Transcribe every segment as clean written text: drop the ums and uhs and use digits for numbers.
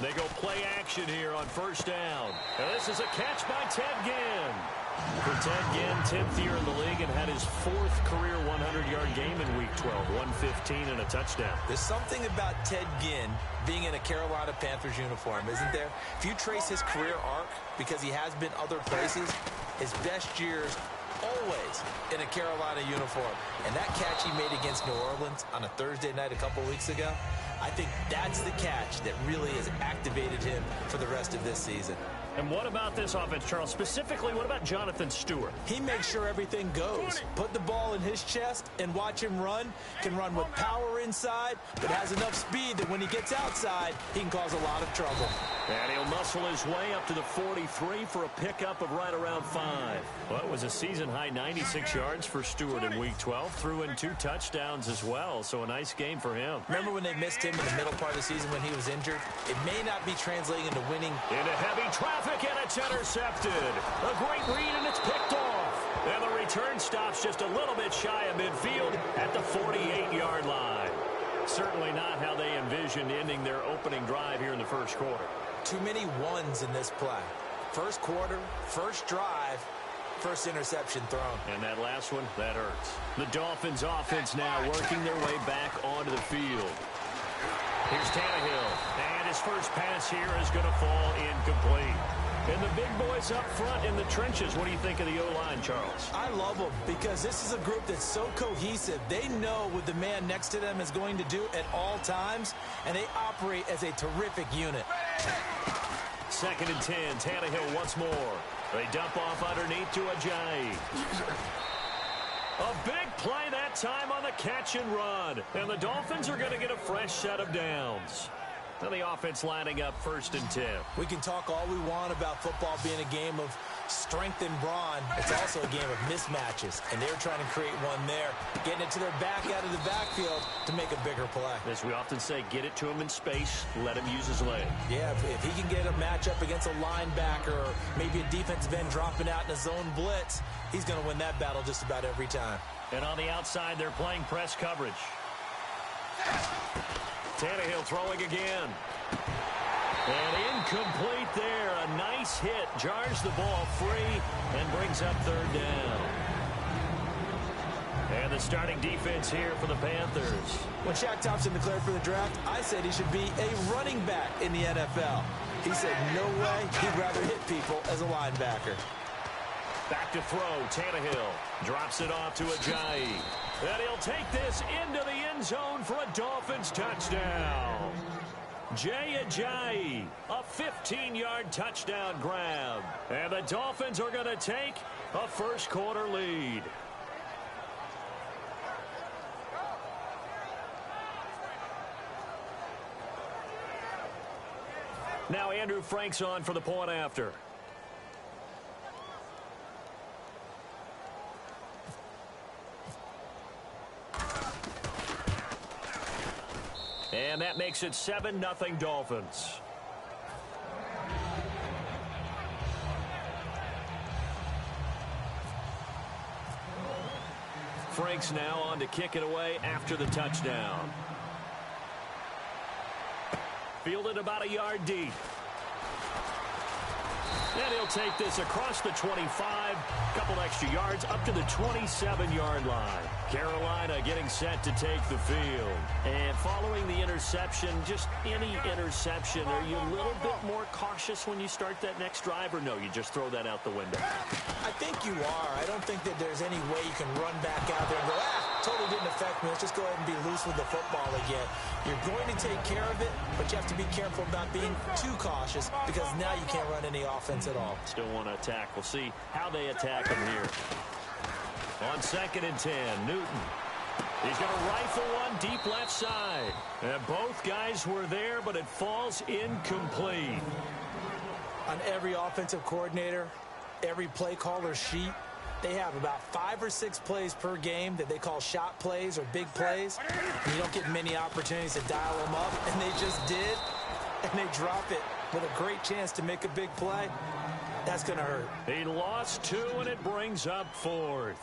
They go play action here on first down. And this is a catch by Ted Ginn. For Ted Ginn, 10th year in the league and had his 4th career 100-yard game in Week 12, 115 and a touchdown. There's something about Ted Ginn being in a Carolina Panthers uniform, isn't there? If you trace his career arc, because he has been other places, his best years always in a Carolina uniform. And that catch he made against New Orleans on a Thursday night a couple weeks ago, I think that's the catch that really has activated him for the rest of this season. And what about this offense, Charles? Specifically, what about Jonathan Stewart? He makes sure everything goes. Put the ball in his chest and watch him run. Can run with power inside, but has enough speed that when he gets outside, he can cause a lot of trouble. And he'll muscle his way up to the 43 for a pickup of right around 5. Well, it was a season-high 96 yards for Stewart in Week 12. Threw in 2 touchdowns as well, so a nice game for him. Remember when they missed him in the middle part of the season when he was injured? It may not be translating into winning. Into heavy traffic, and it's intercepted. A great read, and it's picked off. And the return stops just a little bit shy of midfield at the 48-yard line. Certainly not how they envisioned ending their opening drive here in the first quarter. Too many ones in this play. First quarter, first drive, first interception thrown. And that last one, that hurts. The Dolphins offense now working their way back onto the field. Here's Tannehill, and his first pass here is going to fall incomplete. And the big boys up front in the trenches. What do you think of the O-line, Charles? I love them because this is a group that's so cohesive. They know what the man next to them is going to do at all times, and they operate as a terrific unit. 2nd and 10, Tannehill once more. They dump off underneath to Ajayi. A big play that time on the catch and run. And the Dolphins are going to get a fresh set of downs. Now the offense lining up 1st and 10. We can talk all we want about football being a game of strength and brawn. It's also a game of mismatches, and they're trying to create one there, getting it to their back out of the backfield to make a bigger play. As we often say, get it to him in space, let him use his leg. Yeah, if he can get a matchup against a linebacker or maybe a defensive end dropping out in a zone blitz, he's going to win that battle just about every time. And on the outside, they're playing press coverage. Tannehill throwing again. And incomplete there. A nice hit. Jars the ball free and brings up 3rd down. And the starting defense here for the Panthers. When Shaq Thompson declared for the draft, I said he should be a running back in the NFL. He said no way. He'd rather hit people as a linebacker. Back to throw. Tannehill drops it off to Ajayi. And he'll take this into the end zone for a Dolphins touchdown. Jay Ajayi, a 15-yard touchdown grab. And the Dolphins are going to take a first quarter lead. Now Andrew Frank's on for the point after. And that makes it 7-0 Dolphins. Frank's now on to kick it away after the touchdown. Fielded about a yard deep. And he'll take this across the 25, couple extra yards up to the 27-yard line. Carolina getting set to take the field. And following the interception, just any interception, are you a little bit more cautious when you start that next drive, or no, you just throw that out the window? I think you are. I don't think that there's any way you can run back out there and go, totally didn't affect me. Let's just go ahead and be loose with the football again. You're going to take care of it, but you have to be careful about being too cautious because now you can't run any offense at all. Still want to attack. We'll see how they attack him here. On 2nd and 10, Newton. He's going to rifle one deep left side. And both guys were there, but it falls incomplete. On every offensive coordinator, every play caller sheet, they have about 5 or 6 plays per game that they call shot plays or big plays. And you don't get many opportunities to dial them up, and they just did, and they drop it with a great chance to make a big play. That's going to hurt. He lost 2, and it brings up 4th.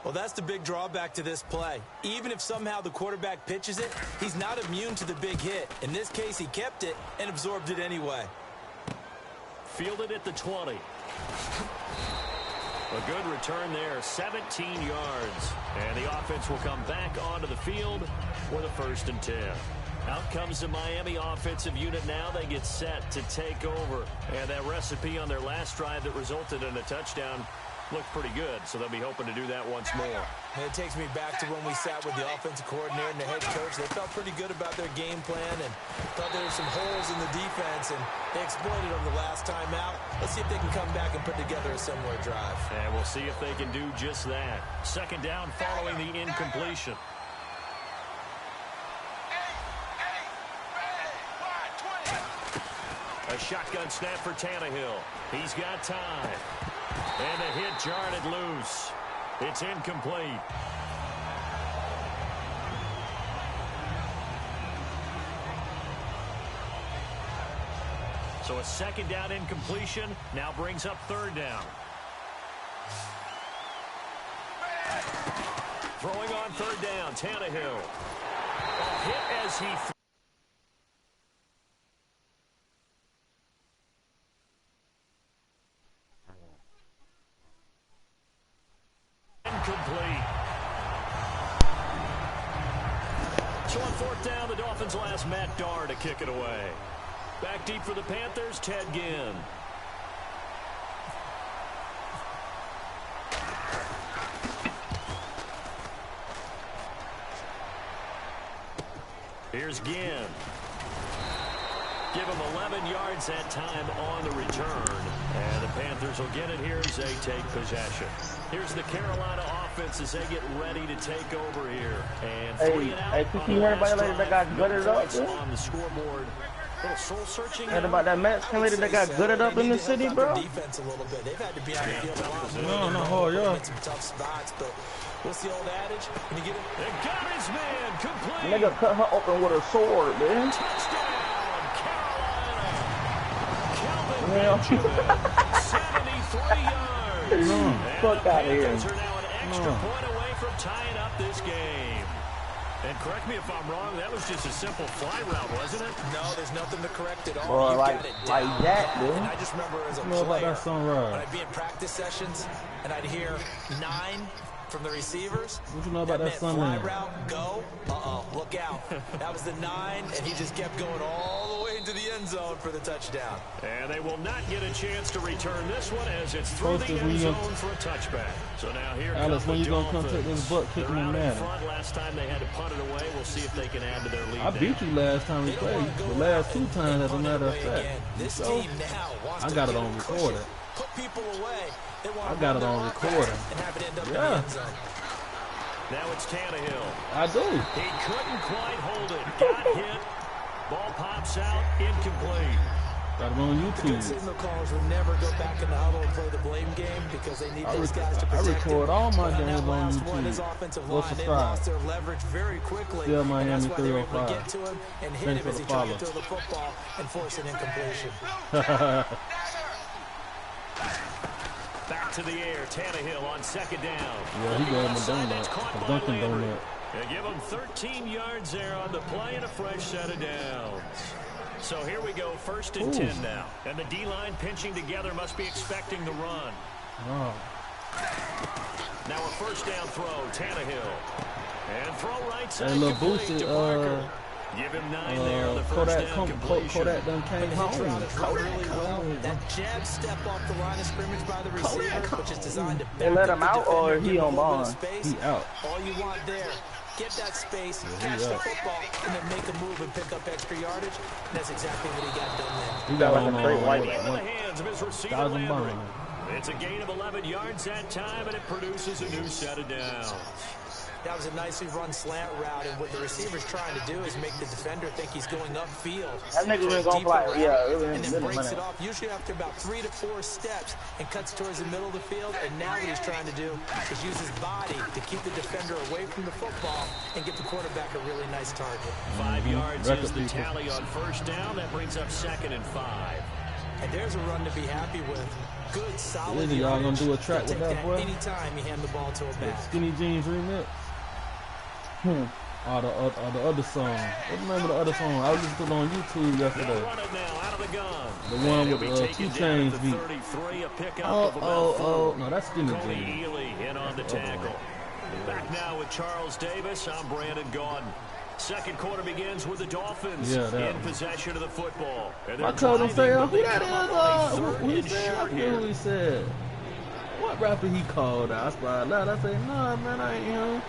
Well, that's the big drawback to this play. Even if somehow the quarterback pitches it, he's not immune to the big hit. In this case, he kept it and absorbed it anyway. Fielded at the 20. A good return there, 17 yards. And the offense will come back onto the field with a 1st and 10. Out comes the Miami offensive unit now. They get set to take over. And that recipe on their last drive that resulted in a touchdown looked pretty good, so they'll be hoping to do that once more. And it takes me back to when we sat with the offensive coordinator and the head coach. They felt pretty good about their game plan and thought there were some holes in the defense, and they exploited them the last time out. Let's see if they can come back and put together a similar drive. And we'll see if they can do just that. 2nd down following the incompletion. A shotgun snap for Tannehill. He's got time. And the hit jarred it loose. It's incomplete. So a 2nd down incompletion now brings up 3rd down. Throwing on 3rd down, Tannehill. A hit as he incomplete. So on 4th down, the Dolphins will ask Matt Darr to kick it away. Back deep for the Panthers, Ted Ginn. Here's Ginn. Give him 11 yards that time on the return. And the Panthers will get it here as they take possession. Here's the Carolina offense as they get ready to take over here. And 3 and out. Hey, you heard about that lady that got gutted up? On the scoreboard. Little soul searching. Heard about that Mexican lady that got gutted up in the city, bro? Defense a little bit. They've had to be on the field a lot. Yeah. Some tough spots, but what's the old adage? When you get it, They got his man complete. Nigga cut her open with a sword, man. Touchdown, Carolina. Calvin Yeah. Benjamin, 73 yards. And Fuck the out of here. Panthers are now an extra point away from tying up this game. And correct me if I'm wrong, that was just a simple fly route, wasn't it? no, there's nothing to correct at all. Bro, You like got it that, down. dude. And I just remember as a know about player, that sunrise? when I'd be in practice sessions and I'd hear 9 from the receivers. What you know about that meant fly sunrise? route, go, look out. That was the 9, and he just kept going all the way into the end zone for the touchdown. And they will not get a chance to return this one as it's through the Posted, end when you zone gonna- for a touchback. So now here Alex, come when the you gonna come Dolphins. take this butt kicking They're in out in there? front. Last time they had to punt it away. We'll see if they can add to their lead. I beat you last time we played. The last 2 times, as a matter of fact. This So, team now wants I to got it keep on pushing, recording. Put people away. They want I to got run it their on offense recording. and have it end up in the Yeah. end zone. Now it's Tannehill. I do. He couldn't quite hold it. Got hit. Ball pops out. Incomplete. Got it on Good YouTube. signal callers will never go back in the huddle and play the blame game because they need those guys to I protect record it. all my But on games that on last one, his YouTube. offensive Go line, they subscribe. lost their leverage very quickly. And that's why they were able to StillMiami305's. get to him and hit Thanks him for as the he tried to follow. throw the football and force an incompletion. Back to the air. Tannehill on 2nd down. Yeah, he gave him a donut, a Dunkin' donut. They give him 13 yards there on the play and a fresh set of downs. So here we go, 1st and 10 now. And the D-line pinching together must be expecting the run. Oh. Now a 1st down throw, Tannehill. And throw right side Hey, little complete boosted, to Parker. Give him 9 there on the 1st down completion. Kodak done came home. That jab step off the line of scrimmage by the receiver, which is designed to They let him out, or he on bond? He out. All you want there, get that space, catch the football, and then make a move and pick up extra yardage. And that's exactly what he got done there. He got like on a straight white. In the hands of his receiver, 1,000 Landry. bond. It's a gain of 11 yards that time, and it produces a new set of downs. That was a nicely run slant route, and what the receiver's trying to do is make the defender think he's going upfield. That nigga been going Deeper fly. route, Yeah, it and been then a breaks it minute. off, usually after about 3 to 4 steps, and cuts towards the middle of the field. And now what he's trying to do is use his body to keep the defender away from the football and get the quarterback a really nice target. 5 yards Record is the people. tally on 1st down. That brings up 2nd and 5. And there's a run to be happy with. good, solid y'all gonna do a track with that, boy? Anytime you hand the ball to a back. Skinny Jeans remix. Or the other song. What's the name of the other song? I was just put on YouTube yesterday. The one with the 2 Chainz beat. Oh. No, that's Skinny Jeans. In on the tackle. Back now with Charles Davis. I'm Brandon Gaudin. Second quarter begins with the Dolphins in possession of the football. My cousin say, who that is? Who he said? I forget who he said. What rapper he called out? I spied out. I said, nah, man, I ain't him.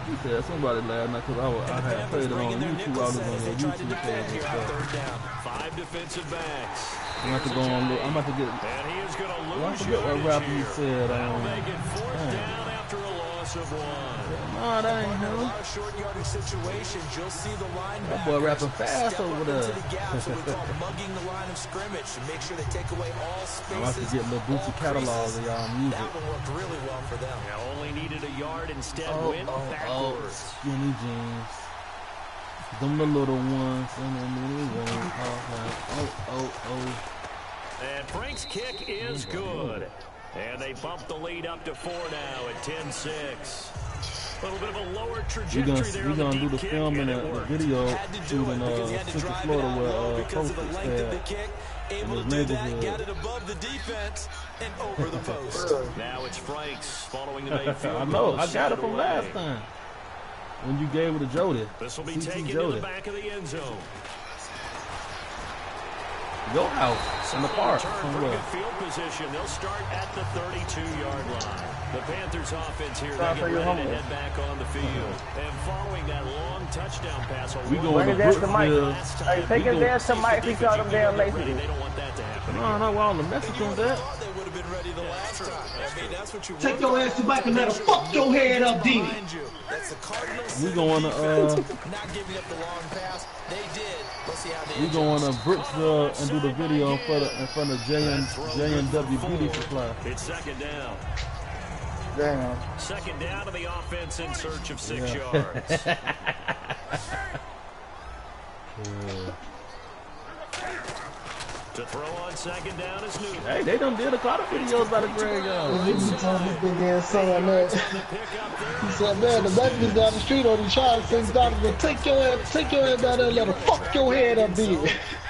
He said somebody last night because I had played it on YouTube. I was on the YouTube page and stuff. 5 defensive backs. I'm about to go on. I'm about to get. And he is going to lose. I forget what rapper he said. Make it 4th down after a loss of 1. Nah, that ain't him. A lot of short yardage situations, you'll see the linebacker. That boy rapping fast over there. Into the gap, so we call mugging the line of scrimmage to make sure they take away all spaces. I'm about to get Lil Bootsy catalog of y'all music. That one worked really well for them. Only needed a yard, instead went backwards. Skinny Jeans. Them the little ones. And the mini ones. And Frank's kick is good. And they bump the lead up to 4 now at 10-6. A little bit of a lower trajectory there. We're going to do the film and the video shooting Central Florida where Coach is there. Able to do that, got it above the defense and over the post. Now it's Franks following the Mayfield. I know, I got it from last time. When you gave it to Jody. This will be taken to the back of the end zone. Your house in the park. Good field position. They'll start at the 32-yard line. The Panthers offense here, they get ready to head back on the field. And following that long touchdown pass, we going to Brookfield. Hey, take his ass to Mike if he called him damn lazy. They don't want that to happen. No, all the Mexicans there. They would have been ready the last time. I mean, that's what you take your ass to Mike and let him fuck your head up, D. That's the Cardinals. We going to not giving up the long pass. They did. Let's see how they. We going to Brooksville and do the video in front of J&W Beauty Supply. It's 2nd down. Damn. 2nd down to the offense in search of 6 yards. To throw on 2nd down is Newton. Hey, they done did a lot of videos by the graveyard. He told me big ass son that. He said, man, the Mexicans down the street on the child sings down and take your ass down there and let him fuck your head up, D.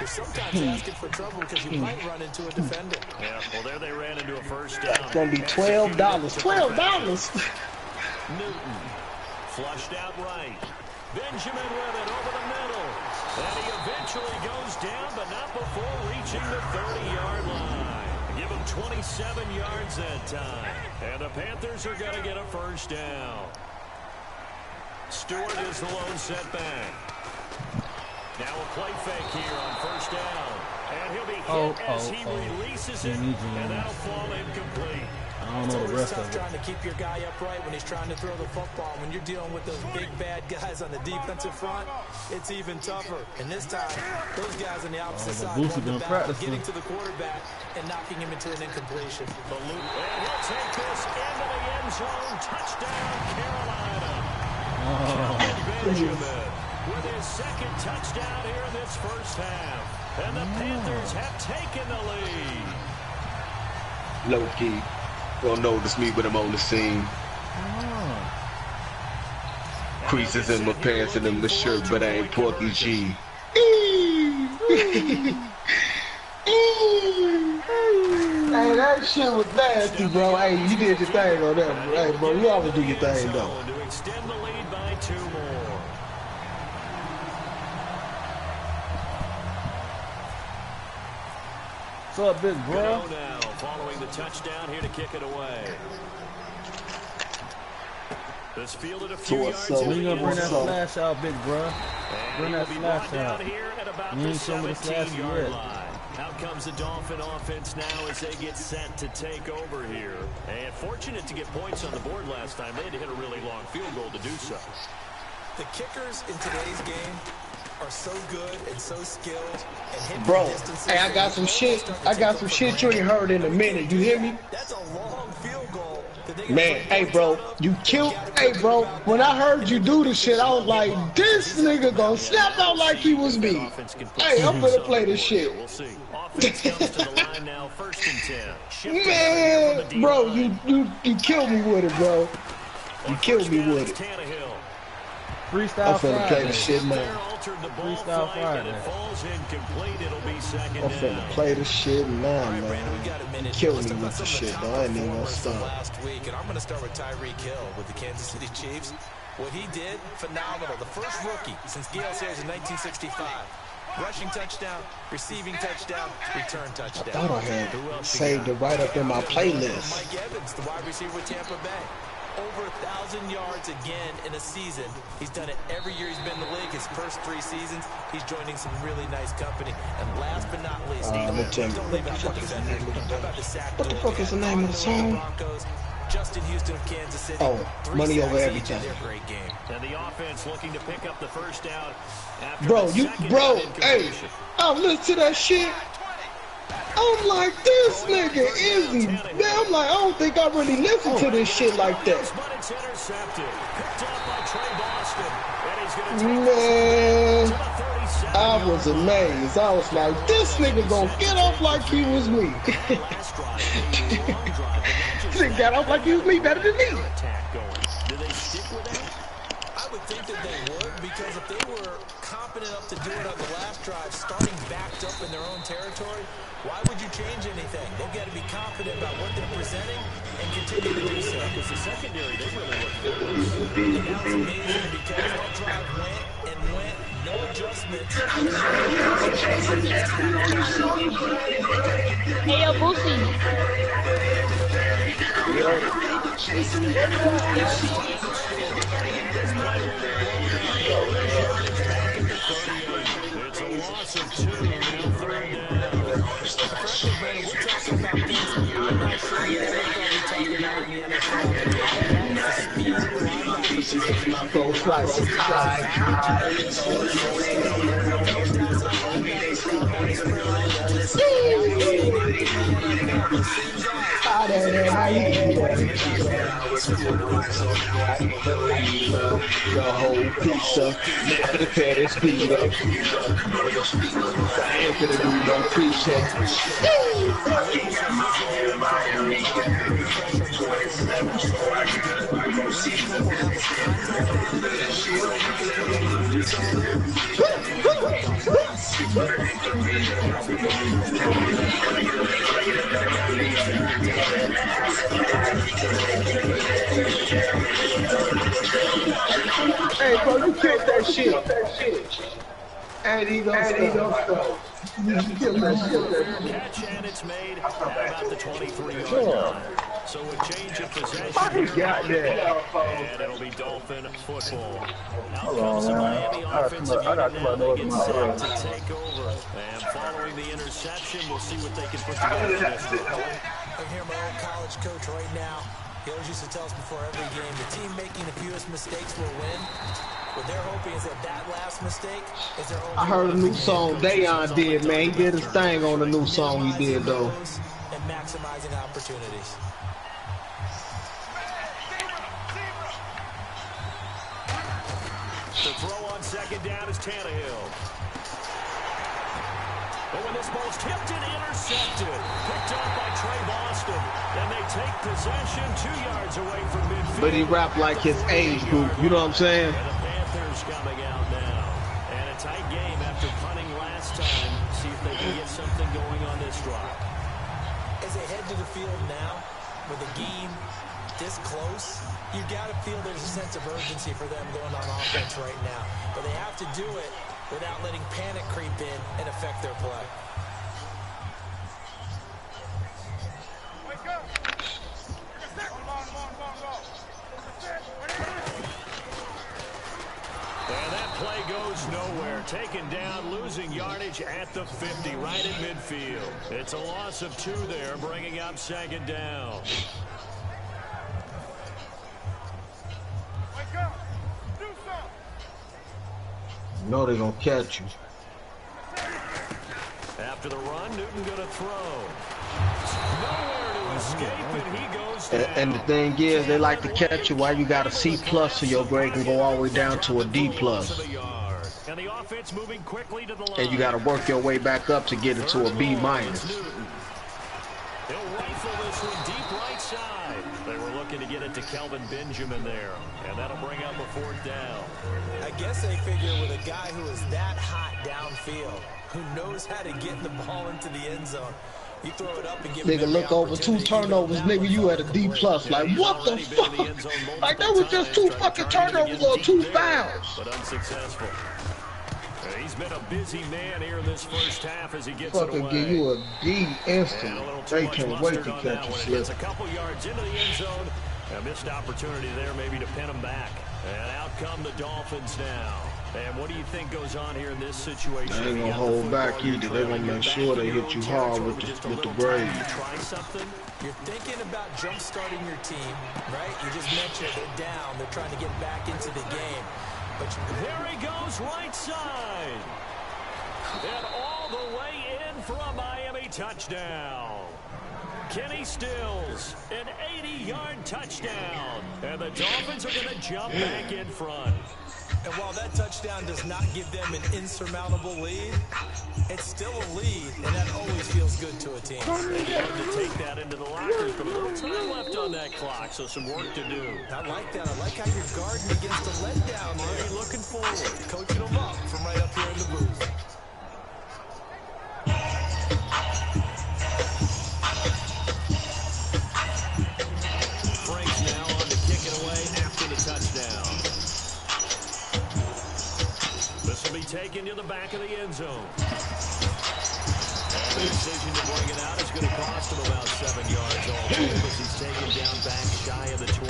Sometimes asking for trouble because you might run into a defender. Yeah, well, there they ran into a first down. It's gonna be $12. $12. Newton flushed out right. Benjamin with it over the middle. And he eventually goes down, but not before reaching the 30-yard line. Give him 27 yards that time. And the Panthers are going to get a first down. Stewart is the lone setback. Now a play fake here on first down. And he'll be hit as he releases it, and that'll fall incomplete. I don't know the rest of it. Trying to keep your guy upright when he's trying to throw the football. When you're dealing with those big bad guys on the defensive front, it's even tougher. And this time, those guys on the opposite side won the battle, getting to the quarterback and knocking him into an incompletion. And he'll take this into the end zone. Touchdown, Carolina. Benjamin with his 2nd touchdown here in this first half. And the Panthers have taken the lead. Low key. Don't notice me when I'm on the scene. Creases in my pants and in my shirt, but I ain't Porky G. Hey, that shit was nasty, bro. Hey, you did your thing on that, bro. Hey, bro, you always do your thing, though. To extend the lead by 2 more. What's up, big bro? Now, following the touchdown here to kick it away. This fielded a few yards. When you gonna bring that flash out, big bro? Bring that flash out. Here at about You the ain't showing me the flash 17-yard yet. line. Out comes the Dolphin offense now as they get set to take over here. And fortunate to get points on the board last time. They had to hit a really long field goal to do so. The kickers in today's game are so good and so skilled and hitting Bro, distances. hey, I got some shit. I got some shit you ain't heard in a minute. You hear me? That's a long field goal. Man, hey, bro, you killed. Hey, bro, when I heard you do the shit, I was like, this nigga gonna snap out like he was me. Hey, I'm gonna play this shit. We'll see. offense comes to the line now, 1st and 10. Man, bro, you killed me with it, bro. You killed me with it. Freestyle I'm finna play the Friday. shit now. Freestyle Friday. I'm finna play the shit now, man. You killed me with the shit, though. I ain't even gonna stop. Last week, and I'm gonna start with Tyreek Hill with the Kansas City Chiefs. What he did, phenomenal. The first rookie since Gale Sayers in 1965. Rushing touchdown, receiving touchdown, return touchdown. I thought I had saved it right up in my playlist. Mike Evans, the wide receiver with Tampa Bay. Over 1,000 yards again in a season. He's done it every year he's been in the league. His first 3 seasons, he's joining some really nice company. And last but not least, don't leave out the defender. How about the sack? What the fuck is the name of the song? Justin Houston of Kansas City. Oh, Money Over Everything. Great game. And the offense looking to pick up the first down. Hey, I listened to that shit. I'm like, this nigga is man. I'm like, I don't think I really listened to this shit like that. Man, I was amazed. I was like, this nigga gonna get off like he was me. He got off like he was me better than me. I would think that they would, because if they were competent enough to do it on the last drive, starting backed up in their own territory, why would you change anything? They've got to be confident about what they're presenting and continue to do so. Because the secondary, they really look good. And that was amazing because that drive went, no adjustments. Hey, yo, Boosie. It's a loss of 2. Now 3rd down. We're talking about things I'm not sure you think I'll be talking about in the The whole pizza, never the fattest speed up. I ain't gonna do no preset. Hey, bro, you killed that shit. And he don't stop. You killed that shit. Catch, and it's made about the 23-yard line. So a change of possession. got that. And it'll be Dolphin football. Out Hold comes on, the man. Miami I offensive got unit now. to They get set to take over. And following the interception, we'll see what they can put together in this one. I hear my old college coach right now. He always used to tell us before every game, the team making the fewest mistakes will win. What they're hoping is that last mistake is their only. I heard a new song Dayon did, man. He did his thing on the new song he did, though. And maximizing opportunities. The throw on 2nd down is Tannehill. But when this ball's tipped and intercepted, picked up by Trey Boston, and they take possession 2 yards away from midfield. But he rapped like his age group, you know what I'm saying? And the Panthers coming out now. And a tight game after punting last time. See if they can get something going on this drive. As they head to the field now, with the game this close, you got to feel there's a sense of urgency for them going on offense right now. But they have to do it without letting panic creep in and affect their play. And that play goes nowhere. Taken down, losing yardage at the 50, right at midfield. It's a loss of 2 there, bringing up 2nd down. You know they're gonna catch you. After the run, Newton gonna throw. Nowhere to escape, and he goes down. And the thing is, they like to catch you while you got a C+ so your grade can go all the way down to a D+. And the offense moving quickly to the line. And you got to work your way back up to get into a B minus. They'll rifle this one deep right side. They were looking to get it to Kelvin Benjamin there. And that'll bring up a 4th down. I guess they figure with a guy who is that hot downfield, who knows how to get the ball into the end zone, you throw it up and give nigga, look over 2 turnovers, nigga, you at a D+. Like, what the fuck? Like, that was just 2 fucking turnovers or 2 fouls. But unsuccessful. He's been a busy man here in this first half as he gets it away. Fucking give you a D instantly. They can't wait to catch you slip. It's a couple yards into the end zone. A missed opportunity there maybe to pin him back. And out come the Dolphins now. And what do you think goes on here in this situation? They ain't gonna hold back either. They're gonna make sure they hit you hard with the grade. Try something. You're thinking about jump-starting your team, right? You just mentioned they're down. They're trying to get back into the game. But there he goes right side. And all the way in for a Miami touchdown. Kenny Stills, an 80-yard touchdown. And the Dolphins are going to jump back in front. And while that touchdown does not give them an insurmountable lead, it's still a lead, and that always feels good to a team. They love to take that into the lockers, but a little time left on that clock, so some work to do. I like that. I like how you're guarding against a letdown there. Really looking forward. Coaching them up from right up here in the booth. Frank's now on to kick it away after the touchdown. This will be taken to the back of the end zone. And the decision to bring it out is going to cost him about 7 yards all told as he's taken down back shy of the 20.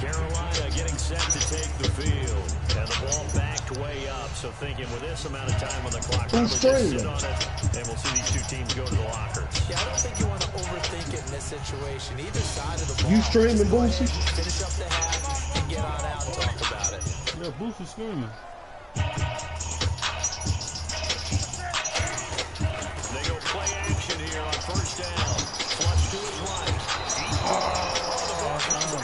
Carolina getting set to take the field. And the ball backed way up. So thinking with this amount of time on the clock, who's streaming? sit on it, and we'll see these 2 teams go to the lockers. Yeah, I don't think you want to overthink it in this situation. Either side of the ball. You streaming, Boosie? Finish up the half and get on out and talk about it. Yeah, Boosie streaming. They go play action here on 1st down. Flush to his right.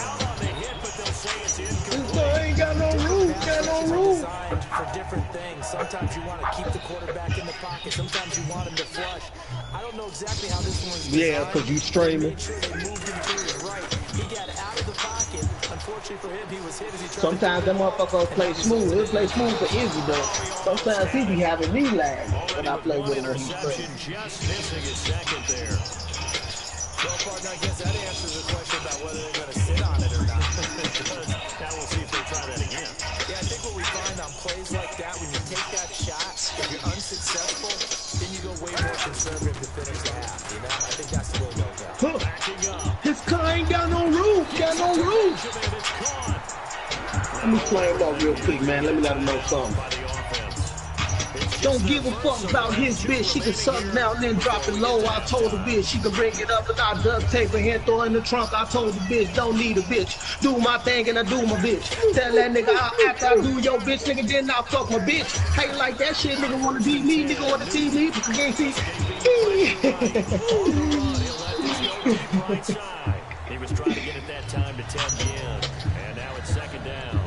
Out on the hit, but they'll say it's incomplete. This guy ain't got no room. Got no room. Designed for different things. Sometimes you want to keep the quarterback in the pocket. Sometimes you want him to flush. I don't know exactly how this one's designed. Yeah, because you streaming. Made sure they moved him to his right. He got out of the pocket. Unfortunately for him, he was hit as he tried. Sometimes them motherfuckers play smooth. He'll play smooth for Izzy, but sometimes he be having me lag when I play with him when he's playing. Just missing his second there. So, partner, I guess that answers the question about whether they're going to sit on it or not. Now we'll see if they try that again. Yeah, I think what we find on plays like that, when you take that shot, if you're unsuccessful, then you go way more conservative to finish the half. You know, I think that's the way it goes down. Backing up. His car ain't got no roof. Got no roof. Benjamin is caught Let me play him up real quick, man. Let me let him know something. by the offense. Don't give a fuck about his bitch. She can suck now and then drop it low. I told the bitch she can bring it up and I duct tape her hand, throw it in the trunk. I told the bitch don't need a bitch. Do my thing and I do my bitch. Tell that nigga after I do your bitch, nigga, then I fuck my bitch. Hate like that shit, nigga wanna beat me, nigga wanna see me, but you can't see. Right side. He was trying to get it that time to Ted Ginn. And now it's 2nd down.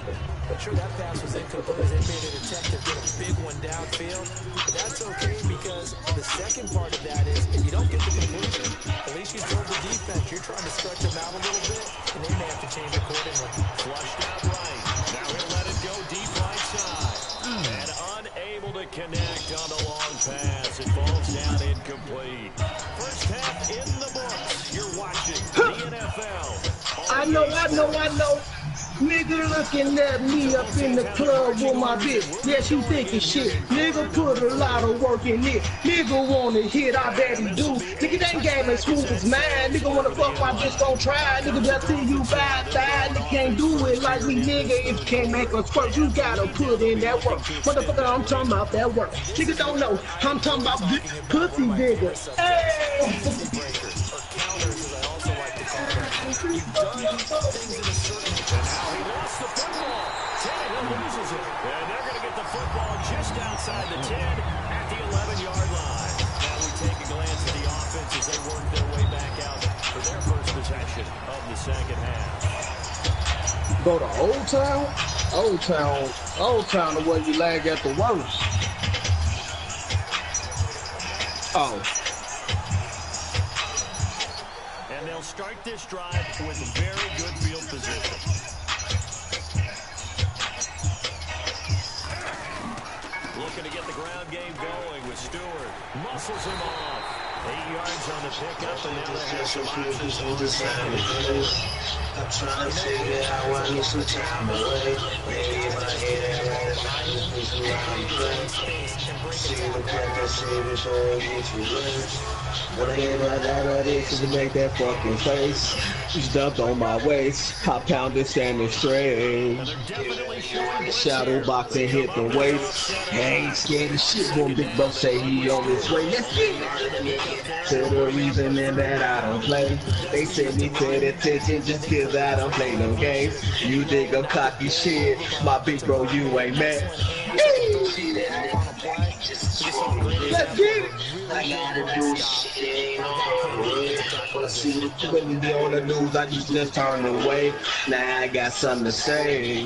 Sure, that pass was incomplete. They made an attempt to get a big one downfield. But that's okay because the second part of that is if you don't get the completion, at least you told the defense you're trying to stretch them out a little bit, and they may have to change accordingly. Flushed out right. Now he'll let it go deep right side. And unable to connect on the long pass. It falls down incomplete. First half in the books. You're watching the NFL. I know. Nigga looking at me up in the club with my bitch. Yes, you thinking shit. Nigga put a lot of work in it. Nigga wanna hit, I bet he do. Nigga, that game ain't smooth as mine. Nigga wanna fuck my bitch, don't try. Nigga, just till you bad. Nigga can't do it like me, nigga. If you can't make us work, you gotta put in that work. Motherfucker, I'm talking about that work. Nigga don't know. I'm talking about pussy nigga. Hey! You've done things in a certain And now he lost the football. Tannehill loses it. And they're going to get the football just outside the 10 at the 11-yard line. Now we take a glance at the offense as they work their way back out for their first possession of the second half. Go to Old Town? Old Town the way you lag at the worst. Oh. And they'll start this drive with very good field position. Looking to get the ground game going with Stewart. Muscles him off. 8 yards on the pickup, and now they have some options on the side. I'm trying to figure out why I need some time away. Maybe if I hear that right, I just need some time to play. See the path I see before it gets too late. When I hear my dad is to make that fucking face. He's dumped on my waist. I pounded standing straight. Shadow box and hit the waist. I ain't scared of shit when Big Bro say he on his way. Let's get it. To the reason that I don't play. They send me to the attention just cause I don't play no games. You dig I'm cocky shit. My Big Bro, you ain't mad. Let's get it. I gotta do shit, ain't on the way. See the when you on the news, I just turn away. Now I got something to say.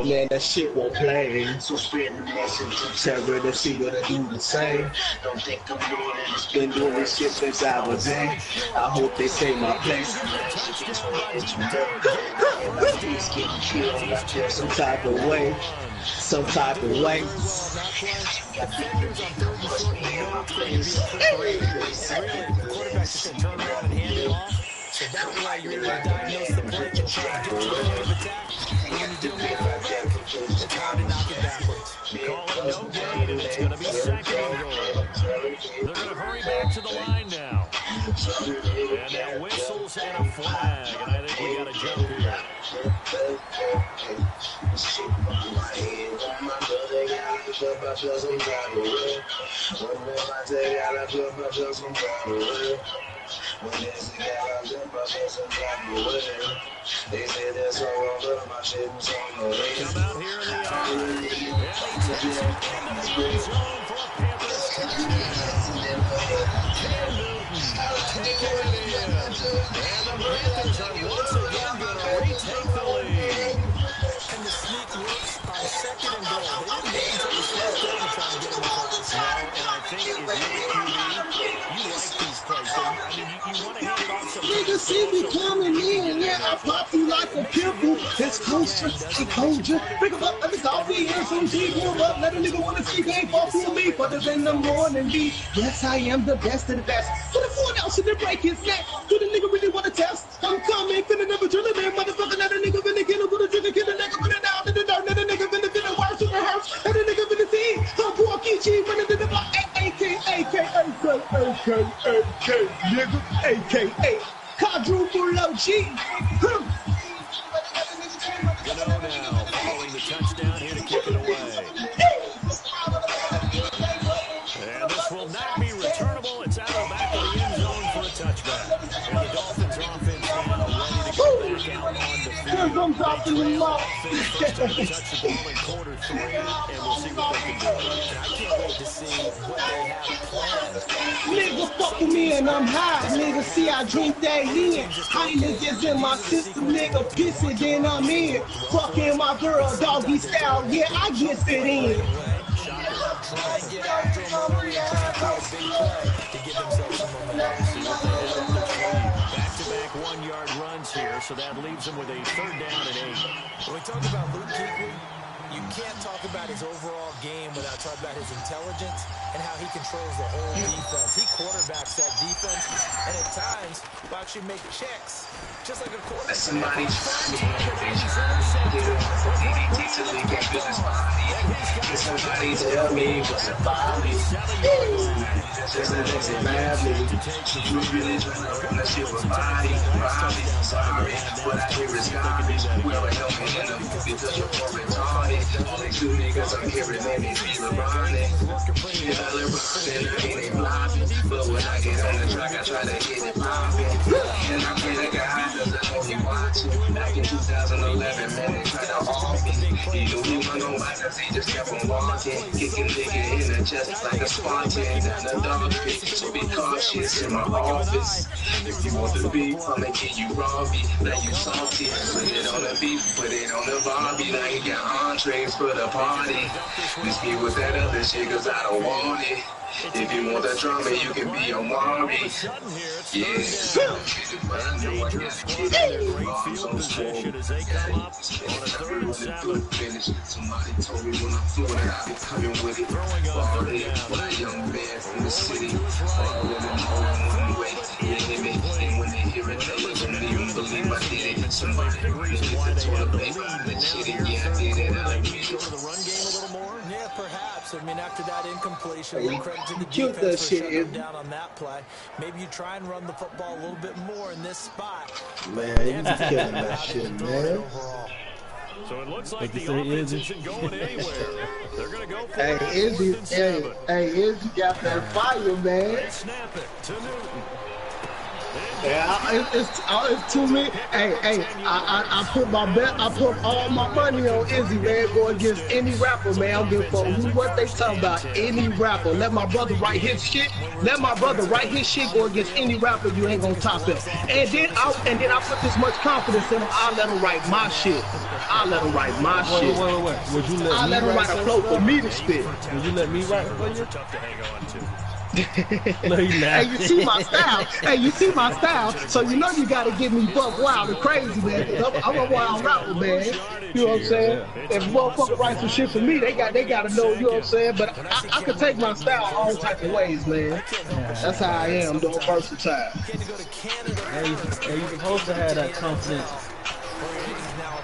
Man, that shit won't play. So spread the message. Tell her to see what I do the same. Don't think I'm doing it. Been doing this shit since I was in. I hope they say my place. Some type of way. Some type of way. So that's why you're able to diagnose the play and try to get to the point of attack. And when you do it fullback, it's hard to knock it backwards. Call it no gain, and it's going to be second and goal. They're going to hurry back to the line now. And now whistles and a flag, and I think we got a jump here. They say that's all wrong, but my shit was on the way. Come out here in the yard. And he takes it into the end zone for a Panthers touchdown. Cam Newton taking it in. And the Panthers are once again going to retake the lead. And the sneak works on second and goal. They didn't wait until the slow down to try to get in the focus. No, and I think if you're a QB, you like these plays. So, I mean, you want to hand it off sometimes. Niggas see me coming in, yeah, I pop you like a pimple. It's kosher, she told you. Pick him up, let me coffee and some tea. Warm up, let a nigga wanna see they ain't fall for me. But it's in the morning, B. Yes, I am the best of the best. Put a 4 ounce in the break his neck. Do the nigga really wanna test? I'm coming, finna never drill it, man. Motherfucker, let a nigga finna kill him. Put a trigger, kill a nigga, put it down to the dirt. Let a nigga finna worse in the house. Let a nigga finna see. I'm poor Kichi, running to the block. A.K.A. nigga, A.K.A. Quadruple OG. Gano now following the touchdown here to kick it away. And this will not be returnable. It's out of the back of the end zone for a touchback. And the Dolphins offense now ready to go back out on the field. They trail offense first time to touch the ball in quarter 3, and we'll see what they can do. And I can't wait to see what they have planned. Nigga fuck with me and I'm high. Nigga see I drink that in. Highness is in my system. Nigga pissing then I'm in. Fucking my girl doggy style. Yeah, I get fit in. Try and get after him early and try and throw a big play to give themselves some momentum. Back-to-back 1-yard runs here, so that leaves them with a 3rd down and 8. When we talk about Luke Kuechly, you can't talk about his overall game without talking about his intelligence and how he controls the whole defense. He quarterbacks that defense, and at times will actually make checks, just like a quarterback. Somebody's somebody tell me what's about me. Just a next family. You really trying to run that shit with body. Sorry, but I hear it's garbage. Well, it help me in the movie because you're more retarded. Only 2 niggas I'm hearing, man, they feel running. Yeah, I live running, I ain't even flopping. But when I get on the track, I try to get it popping. And I pray to God doesn't only watch it. Back in 2011, man, they tried to off me. You don't even know why, cause he just kept on walking. Kicking nigga in the chest like a Spartan down the dog pit. So be cautious in my office. If you want the beef, I'ma give you raw beef. Now you salty, put it on the beef, put it on the Barbie. Now you got entrees for the party. This be with that other shit, cause I don't want it. If you want that drama, you can be a mommy. Yeah. But I know I gotta get it. Bombs on swole. Somebody told me when I'm fluent, I'll be coming with it. All day, when a young man from the city. All women home, wait, and when they hear it, they don't even believe I did it. Somebody really hit the toilet paper, and shit, yeah, I did it. Yeah, perhaps. I mean, after that incompletion, credit to the Cute defense that for shutting shit. him down on that play. Maybe you try and run the football a little bit more in this spot. Man, you killing that shit, man. So it looks like the offense isn't going anywhere. They're going to go for it. Izzy got that fire, man. Snap it to Newton. Yeah, it's too many. Hey, I put my bet. I put all my money on Izzy, man. Go against any rapper, man. I don't give a fuck what they talking about. Any rapper. Let my brother write his shit. Let my brother write his shit. Go against any rapper. You ain't gonna top it. And then I put this much confidence in him. I'll let him write my shit. I'll let him write my shit. Wait. Would you let I'll me let him write a flow for me to spit. Would you let me write it for you? Tough to hang on to. Hey, you see my style. Hey, you see my style. So you know you gotta give me buck wild and crazy, man. I'm a wild rapper, man. You know what I'm saying? If motherfucker write some shit for me, they gotta know. You know what I'm saying? But I can take my style all types of ways, man. That's how I am, though. Versatile. Hey, you supposed to have that confidence.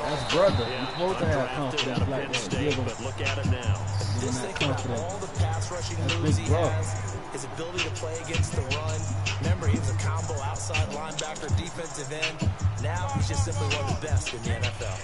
That's brother. You're supposed to have confidence like that. Give him. Look at it now. Just think about all the pass rushing moves he has, his ability to play against the run. Remember, he was a combo outside linebacker, defensive end. Now he's just simply one of the best in the NFL.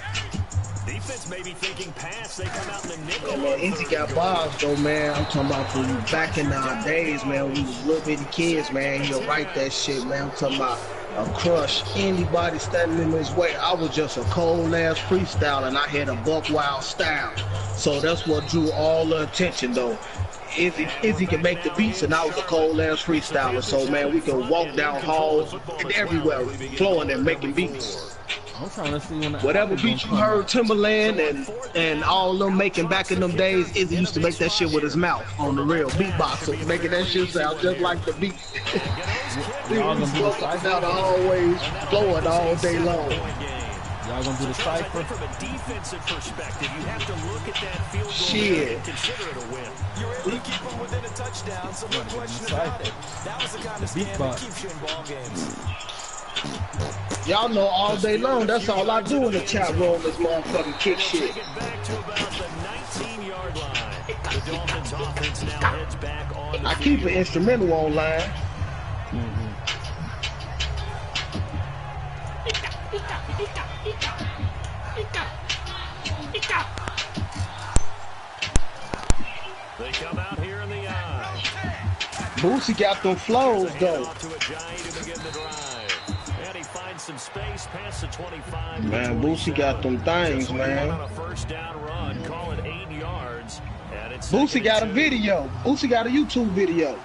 Defense may be thinking pass. They come out in the nickel. Man, Izzy got bars, though, man. I'm talking about from back in our days, man. When we was little bitty kids, man. He'll write that shit, man. I'm talking about a crush. Anybody standing in his way. I was just a cold-ass freestyle, and I had a buck wild style. So that's what drew all the attention, though. Izzy can make the beats, and I was a cold-ass freestyler. So, man, we can walk down halls and everywhere, flowing and making beats. I'm trying to see when Whatever beat you heard, Timberland and all them making back in them days, Izzy used to make that shit with his mouth on the real beatboxer, making that shit sound just like the beat. He was walking down the hallways, flowing all day long. Y'all gonna do the cipher? From a defensive perspective, you have to look at that field goal Shit. and consider it a win. You're able to keep him within a touchdown, so no question about it. That was the kind of stand that keeps you in ball games. Y'all know all day long, that's all I do in the chat room is motherfucking kick shit. Take it back to about the 19-yard line. The Dolphins offense now heads back on the I keep an instrumental online. They come out here in the eye. Boosie got them flows, though. Off to a giant to begin the drive. And he finds some space past the 25. Man, Boosie got them things, man. On a first down run, call it 8 yards. And it's Boosie got a video. Boosie got a YouTube video.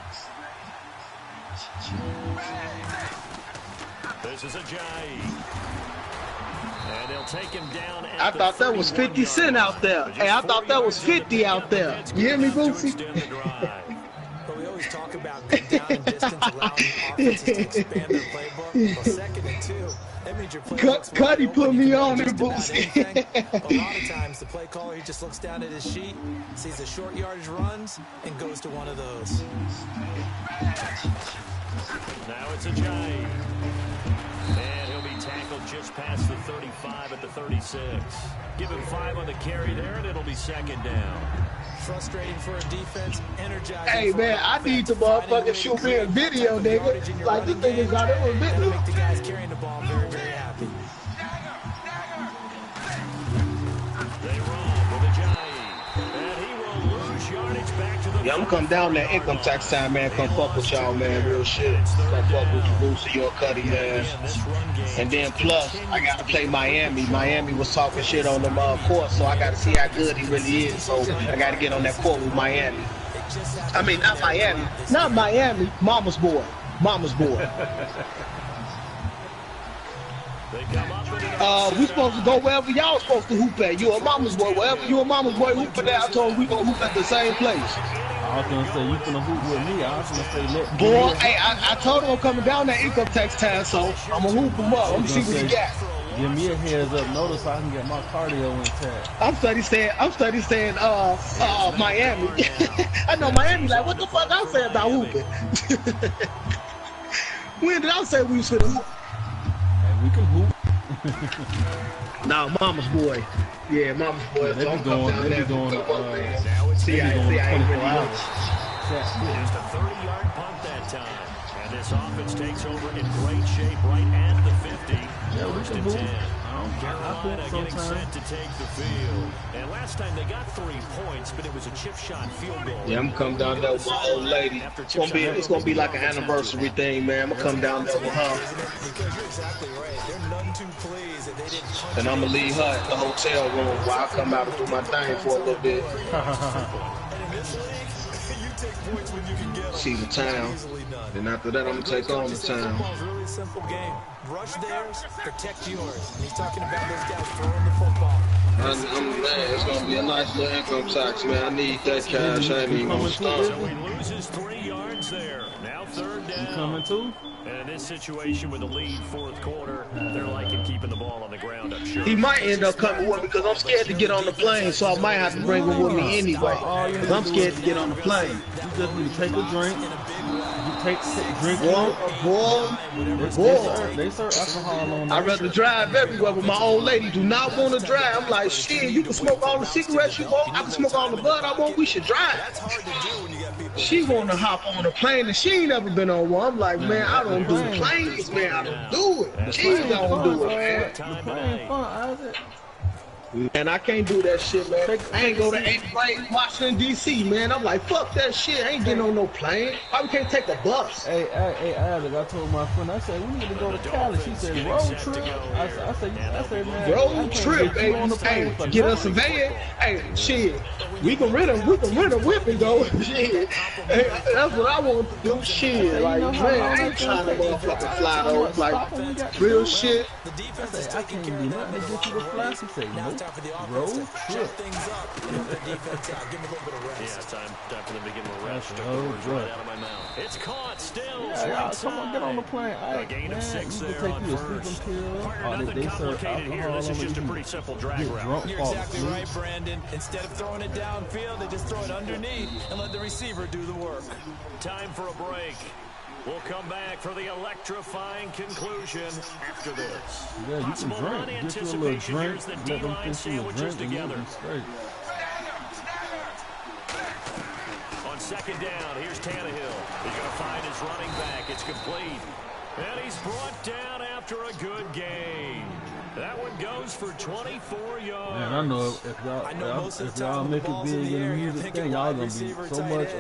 This is a giant. And they'll take him down. I thought that was 50 Cent out there. Hey, I thought that was 50 out there. You hear me, Boosie? But we always talk about getting down in distance, allowing offenses to expand their playbook. Well, 2nd and 2, that means your playbook's Cuddy put me on it, just about Boosie. anything. A lot of times, the play caller, he just looks down at his sheet, sees the short yardage runs, and goes to one of those. Now it's a giant. And he'll be tackled just past the 35 at the 36. Give him 5 on the carry there, and it'll be 2nd down. Frustrating for a defense, energizing. Hey, man, I need to motherfucking shoot me a video, nigga. Like, this thing is out there a video. Make the guys carrying the ball very, very happy. They run with a giant. And he will lose yardage back to the Yeah, I'm gonna come down there income tax time, man. Come fuck with y'all, man. Real shit. Come fuck with you, Boosie, your Cuddy, man. And then plus, I gotta play Miami. Miami was talking shit on them court, so I gotta see how good he really is. So I gotta get on that court with Miami. I mean, not Miami. Not Miami. Mama's boy. Mama's boy. We supposed to go wherever y'all supposed to hoop at. You a mama's boy. Wherever you a mama's boy hoop at, I told him we gonna hoop at the same place. I was gonna say, you finna hoop with me. I was gonna say, let Boy, hey, I told him I'm coming down that income tax time, so I'm gonna hoop him up. Let me see what he got. Give me a heads up notice so I can get my cardio intact. I'm study saying, Miami. I know Miami like, what the fuck I say about hooping? When did I say we was finna hoop? Hey, we can hoop. Nah, mama's boy. Yeah, mama's boy. They be going, See, I ain't really much. Just a 30-yard punt that time. And this offense takes over in great shape right at the 50. Yeah, we can move. Carolina getting set to take the field. And last time they got 3 points, but it was a chip shot field goal. Yeah, I'm coming down there with my old lady. It's gonna be like an anniversary thing, man. I'm gonna come down there with her. Because you're exactly right. They're none too pleased that they didn't punch. And I'm going to leave her at the hotel room while I come out and do my thing for a little bit. And in this league, you take points when you can get them. See the town. And after that, I'm going to take on the town. Football's a really simple game. Rush theirs, protect yours. And he's talking about those guys throwing the football. Man, it's going to be a nice little income tax, man. I need that cash. I ain't even going to start. So he loses 3 yards there. Now 3rd down. You coming too? And in this situation with the lead 4th quarter, they're liking keeping the ball on the ground, I'm sure. He might end up coming with me because I'm scared to get on the plane, so I might have to bring him with me anyway. Because I'm scared to get on the plane. You just need to take a drink. You drink Boy. They serve alcohol on I'd rather drive everywhere, but my old lady do not want to drive. I'm like, shit, you can smoke all the cigarettes you want. I can smoke all the bud I want. We should drive. She want to hop on a plane, and she ain't never been on one. I'm like, man, I don't do planes, man. I don't do it. She don't do it, man. The plane fun, Isaac. And I can't do that shit, man. I ain't go to 8th grade Washington, D.C., man. I'm like, fuck that shit. I ain't getting on no plane. Why we can't take the bus? Hey, Isaac, I told my friend, I said, we need to go to Cali. She said, road trip. I said, man, road trip, get you on the plane for get us a van. Hey, shit. We can rent a whip and go. Shit. Hey, that's what I want to do. Shit. Like, man, I ain't trying to motherfucking fly though. Like, real shit. The defense is I taking can't care do of that. nothing to get you the flash. He said, Now it's nope. time for the offense Road to trip. shut things up and help their defense out. Give them a little bit of rest. Yeah, time for them to give him a rest. That's Took the so words good. right out of my mouth. It's caught still. Yeah, come on, get on the plane. A gain of 6 you there can on take you a first. sleeping pill. Partner, Or nothing they serve complicated here. alcohol. This is just a pretty simple drag Get route. drunk, You're fall exactly asleep. right, Brandon. Instead of throwing it downfield, they just throw it underneath and let the receiver do the work. Time for a break. We'll come back for the electrifying conclusion after this. Yeah, you can Possible run drink. Get you a little anticipation. drink. Here's the Let them D-line fix you a sandwiches drink and you'll together. be straight. On 2nd down, here's Tannehill. He's going to find his running back. It's complete. And he's brought down after a good gain. That one goes for 24 yards. Man, I know if y'all make it big in the music thing, y'all gonna be so much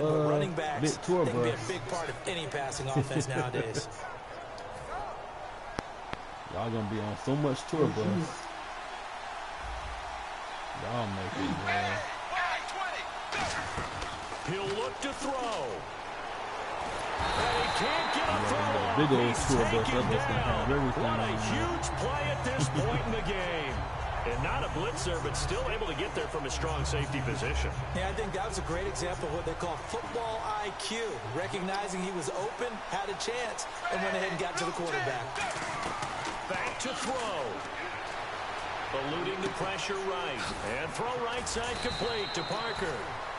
big tour bus. They can be a big part of any passing offense nowadays. Y'all gonna be on so much tour bus. Y'all make it, man. He'll look to throw. And he can't get a throw off. Big old He's tour bus, taken that's what's gonna down. have everything What a on there. huge play at this point in the game. And not a blitzer, but still able to get there from a strong safety position. Yeah, I think that was a great example of what they call football IQ. Recognizing he was open, had a chance, and went ahead and got to the quarterback. Back to throw. Eluding the pressure right. And throw right side complete to Parker.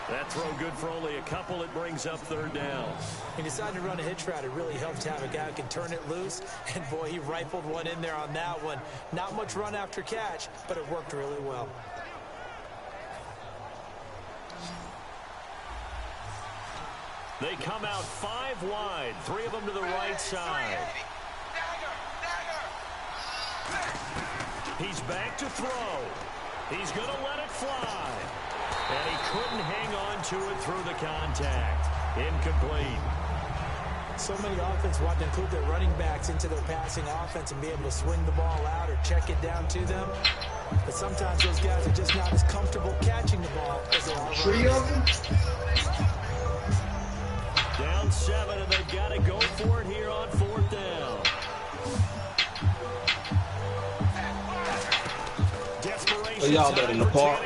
That throw good for only a couple. It brings up 3rd down. He decided to run a hitch route. It really helped to have a guy who can turn it loose. And, boy, he rifled one in there on that one. Not much run after catch, but it worked really well. They come out 5 wide. 3 of them to the right side. He's back to throw. He's going to let it fly. And he couldn't hang on to it through the contact. Incomplete. So many offenses want to include their running backs into their passing offense and be able to swing the ball out or check it down to them. But sometimes those guys are just not as comfortable catching the ball as they are running. Down 7, and they've got to go for it here on 4th down. Desperation. Y'all bet in the park.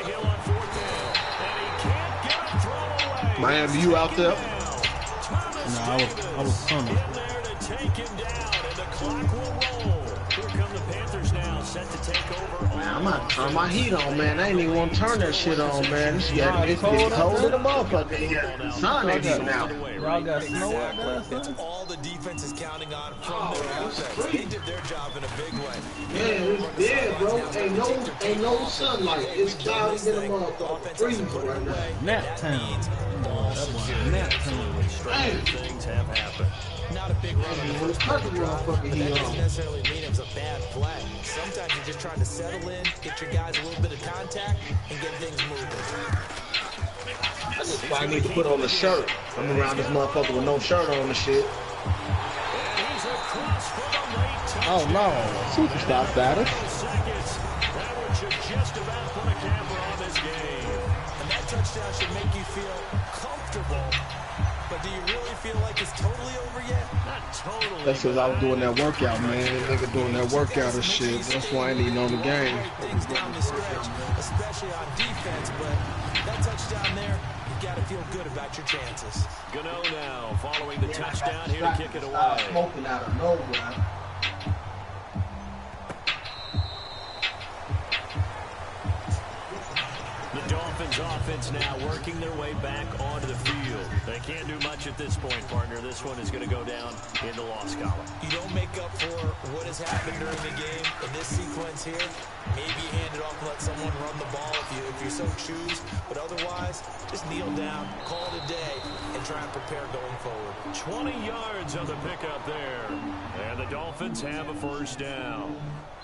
Miami, you out there? No, I was coming. There to take him down, and the clock will roll. Here come the Panthers now, set to take over. Man, I'm not turn my heat on, man. I ain't even want to turn that shit on, man. It's cold in the motherfucker. Sun ain't even out. Y'all got snow out there? That's all the defense is counting on from their offense. They did their job in a big way. Yeah, it's dead, bro. Ain't no sunlight. It's cloudy in the motherfucker. Freezing right now. Nap time. Nap time. Strange things have happened. Not a big run on the first play, but that heat doesn't on. necessarily mean it was a bad play. Sometimes you're just trying to settle in, get your guys a little bit of contact, and get things moving. I just probably need to put on a shirt. I'm around this motherfucker with no shirt on and shit. And he's across for the late touchdown. Oh no, superstar status. Seconds. That one should just about put a camper on this game. And that touchdown should make you feel comfortable. But do you really feel like it's totally over yet? Not totally. That's because I was doing that workout, man. Nigga doing that workout and shit. That's why I ain't even on the game. Things down the stretch, especially on defense, but that touchdown there, you got to feel good about your chances. Gano now following the touchdown here to kick it away. Smoking out of nowhere. The Dolphins offense now working their way back onto the field. They can't do much at this point, partner. This one is going to go down in the loss column. You don't make up for what has happened during the game in this sequence here. Maybe you hand it off and let someone run the ball if you so choose. But otherwise, just kneel down, call it a day, and try and prepare going forward. 20 yards on the pickup there. And the Dolphins have a first down.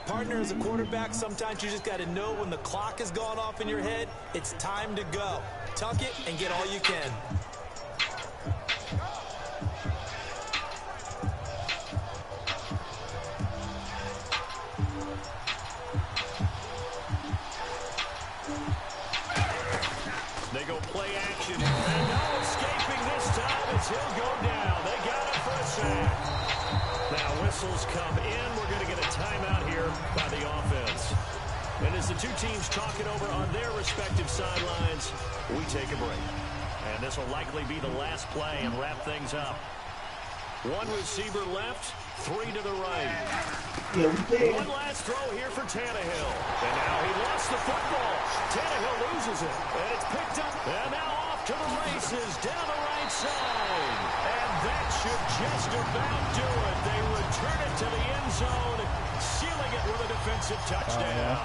Partner, as a quarterback, sometimes you just got to know when the clock has gone off in your head, it's time to go. Tuck it and get all you can. They go play action. And no escaping this time as he'll go down. They got it for a sack. Now whistles come in. We're going to get a timeout here by the offense. And as the two teams talk it over on their respective sidelines, we take a break. And this will likely be the last play and wrap things up. One receiver left, three to the right. Yeah, we did. One last throw here for Tannehill. And now he lost the football. Tannehill loses it. And it's picked up. And now off to the races down the right side. And that should just about do it. They return it to the end zone, sealing it with a defensive touchdown.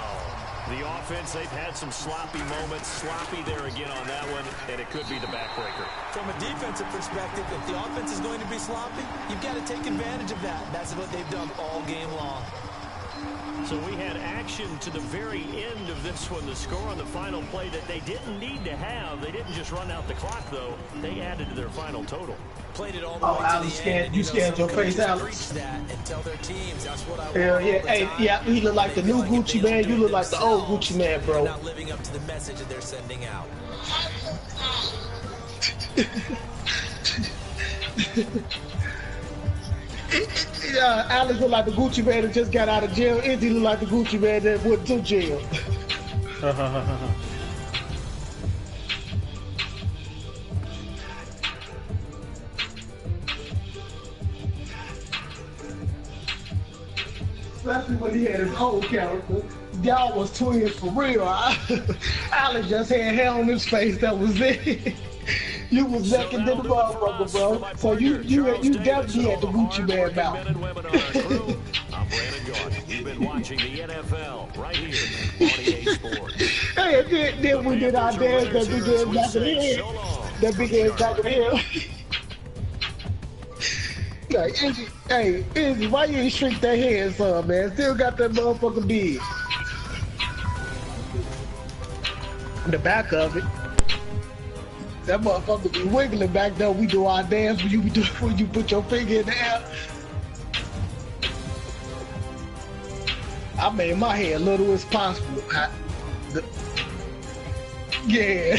The offense, they've had some sloppy moments. Sloppy there again on that one, and it could be the backbreaker. From a defensive perspective, if the offense is going to be sloppy, you've got to take advantage of that. That's what they've done all game long. So we had action to the very end of this one. The score on the final play that they didn't need to have. They didn't just run out the clock, though. They added to their final total. Played it all the Oh, way to Alex, the end. you scared your face, Alex? Preach that and tell their teams that's what I want. Hell yeah. all the Hey, time. yeah, he look like the new Gucci man. You look like the old Gucci man, They're bro. not living up to the message that they're sending out. Yeah, Alex look like the Gucci man that just got out of jail. Izzy look like the Gucci man that went to jail. Especially when he had his old character. Y'all was twins for real. Alex just had hair on his face, that was it. You was second to the motherfucker, bro. So you definitely had the Gucci man mouth. I'm Brandon Gordon. You've been watching the NFL right here on EA Sports. Hey, then we did our dance, that big ass back of the head. That big ass back of the head. Like, Izzy, hey, Izzy, why you ain't shrink that head, son, man? Still got that motherfucker big. The back of it. That motherfucker be wiggling back there. We do our dance when you put your finger in the air. I made my hair little as possible. Yeah.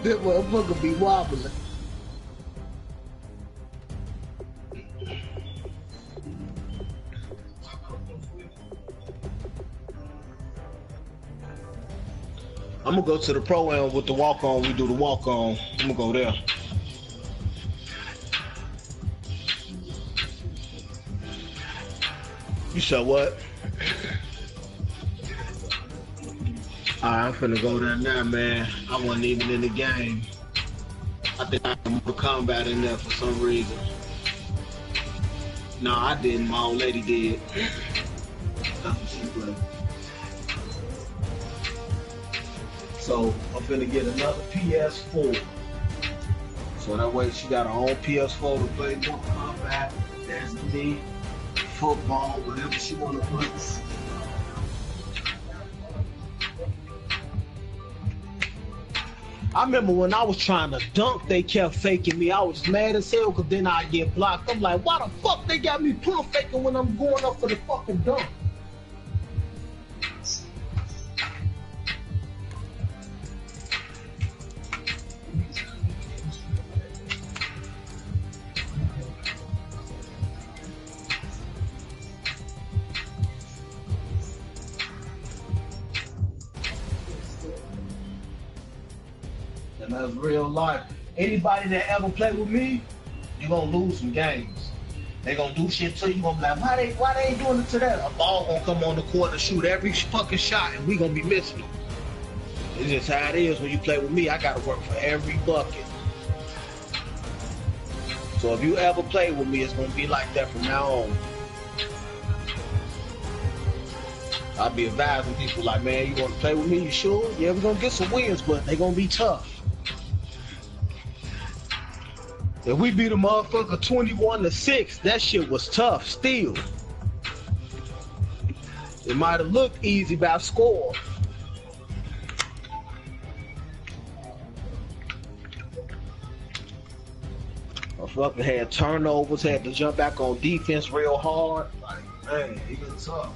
That motherfucker be wobbling. I'm gonna go to the pro-am with the walk-on. We do the walk-on. I'm gonna go there. You said what? Alright, I'm finna go there now, man. I wasn't even in the game. I think I had Mortal Kombat in there for some reason. No, I didn't. My old lady did. That's what she played. So I'm finna get another PS4. So that way she got her own PS4 to play Mortal Kombat, Destiny, football, whatever she wanna play. I remember when I was trying to dunk, they kept faking me. I was mad as hell because then I get blocked. I'm like, why the fuck they got me pump faking when I'm going up for the fucking dunk? And that's real life. Anybody that ever play with me, you're gonna lose some games. They gonna do shit to you. Gonna be like, why they ain't doing it to that? A ball gonna come on the court and shoot every fucking shot, and we gonna be missing them. It's just how it is when you play with me. I gotta work for every bucket. So if you ever play with me, it's gonna be like that from now on. I'll be advising people like, man, you wanna play with me? You sure? Yeah, we're gonna get some wins, but they gonna be tough. If we beat a motherfucker 21-6, that shit was tough still. It might have looked easy by score. Motherfucker had turnovers, had to jump back on defense real hard. Like, man, it was tough.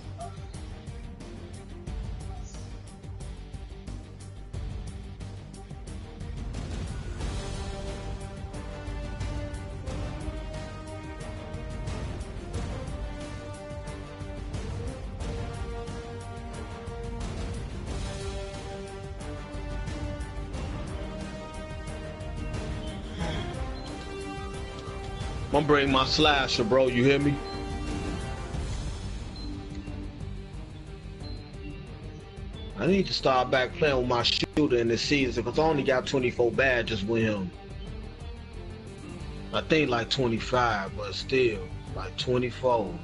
I'm gonna bring my slasher, bro. You hear me? I need to start back playing with my shooter in this season because I only got 24 badges with him. I think like 25, but still, like 24.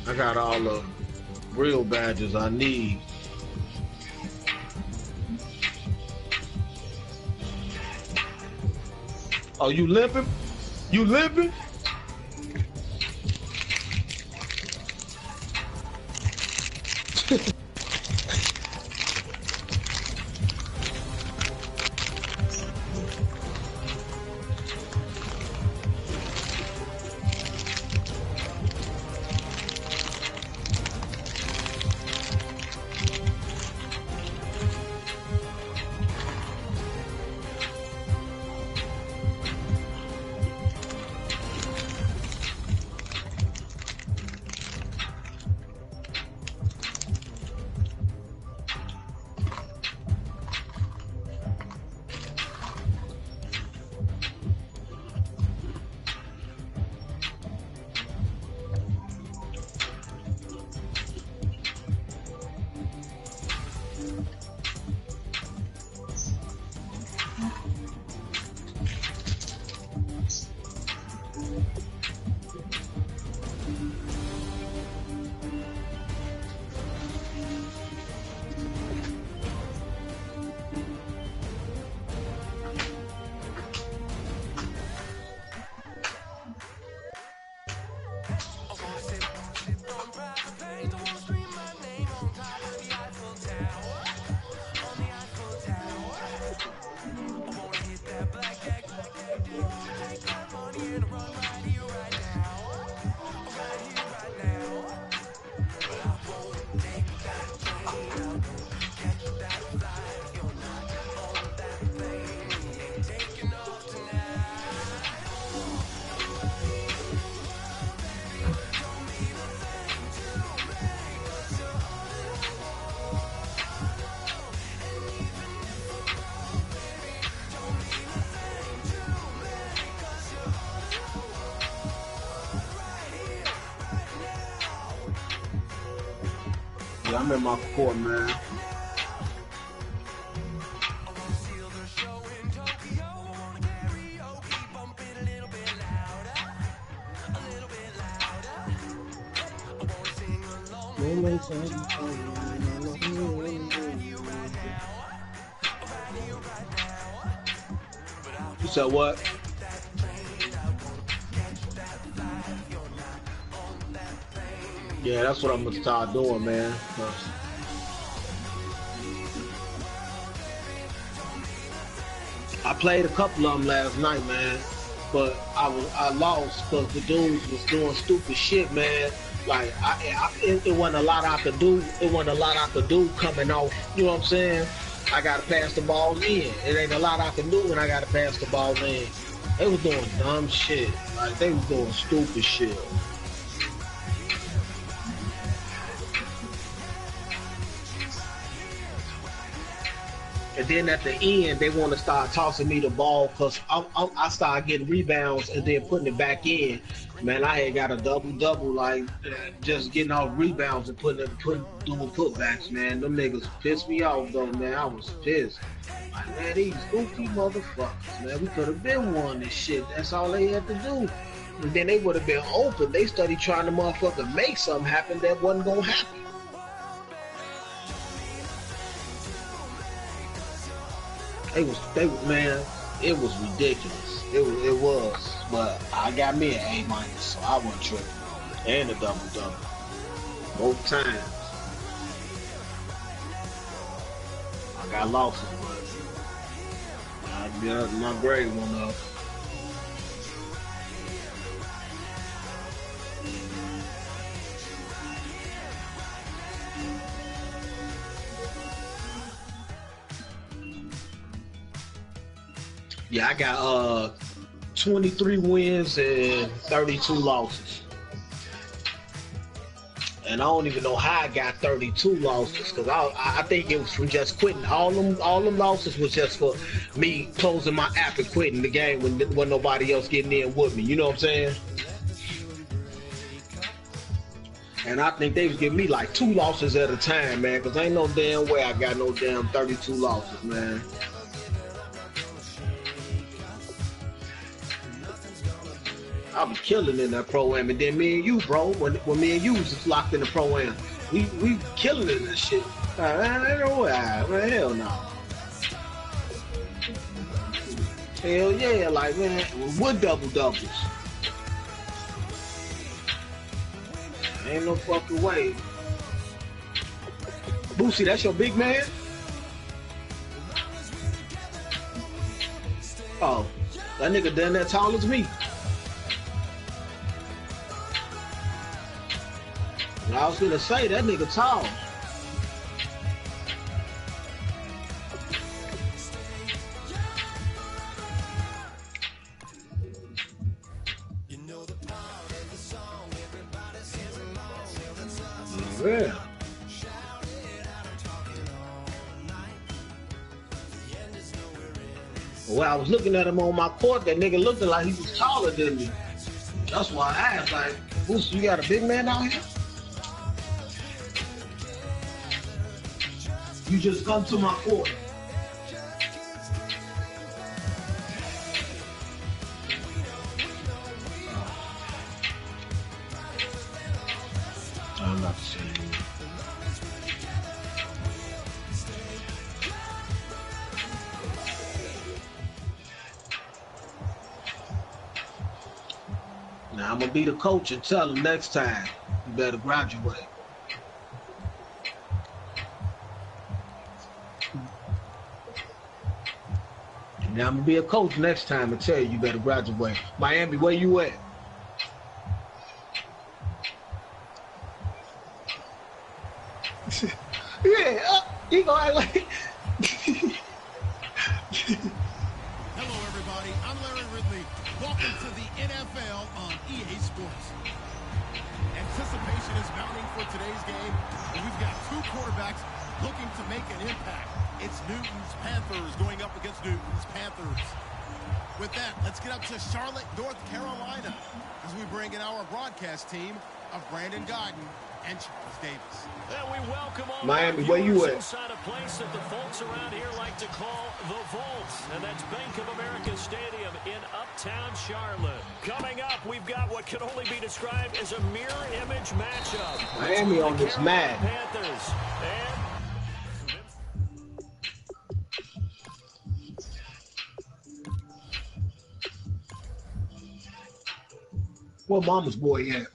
I got all the real badges I need. Oh, you limping? You limping? Yeah, I'm in my court, man. You said what? Yeah, that's what I'm gonna start doing, man. I played a couple of them last night, man, but I lost because the dudes was doing stupid shit, man. Like it wasn't a lot I could do. It wasn't a lot I could do coming off. You know what I'm saying? I gotta pass the ball in. It ain't a lot I can do when I gotta pass the ball in. They was doing dumb shit. Like they was doing stupid shit. And then at the end, they want to start tossing me the ball because I started getting rebounds and then putting it back in. Man, I had got a double-double, like just getting off rebounds and doing putbacks, man. Them niggas pissed me off, though, man. I was pissed. Like, man, these goofy motherfuckers, man. We could have been won this shit. That's all they had to do. And then they would have been open. They started trying to motherfucker make something happen that wasn't going to happen. Man, it was ridiculous. It was, but I got me an A-, so I wasn't tripping. And a double-double. Both times. I got losses, but my grade went up. Yeah, I got 23 wins and 32 losses. And I don't even know how I got 32 losses because I think it was from just quitting. All them losses was just for me closing my app and quitting the game when nobody else getting in with me. You know what I'm saying? And I think they was giving me like 2 losses at a time, man, because ain't no damn way I got no damn 32 losses, man. I'll be killing in that pro-am, and then me and you, bro, when me and you was just locked in the pro-am, we killing in that shit. Man, hell no. Hell yeah, like, man, with double-doubles. Ain't no fucking way. Boosie, that's your big man? Oh, that nigga done that tall as me. I was gonna say that nigga tall. Yeah. Well, I was looking at him on my court, that nigga looked like he was taller than me. That's why I asked, like, Boost, you got a big man out here? You just come to my court. I'm not saying. Now I'm gonna be the coach and tell him next time you better graduate. Now I'm gonna be a coach next time and tell you better graduate. Miami, where you at? Yeah, he gonna act like. Hello, everybody. I'm Larry Ridley. Welcome to the NFL on EA Sports. Anticipation is mounting for today's game, and we've got 2 quarterbacks looking to make an impact. It's Newton's Panthers going up against Newton's Panthers. With that, let's get up to Charlotte, North Carolina, as we bring in our broadcast team of Brandon Guyton and Charles Davis. And we welcome all Miami, where you at? inside a place that the folks around here like to call the Vault, and that's Bank of America Stadium in Uptown Charlotte. Coming up, we've got what can only be described as a mirror image matchup. Miami on this mad. Panthers and Where Mama's boy at?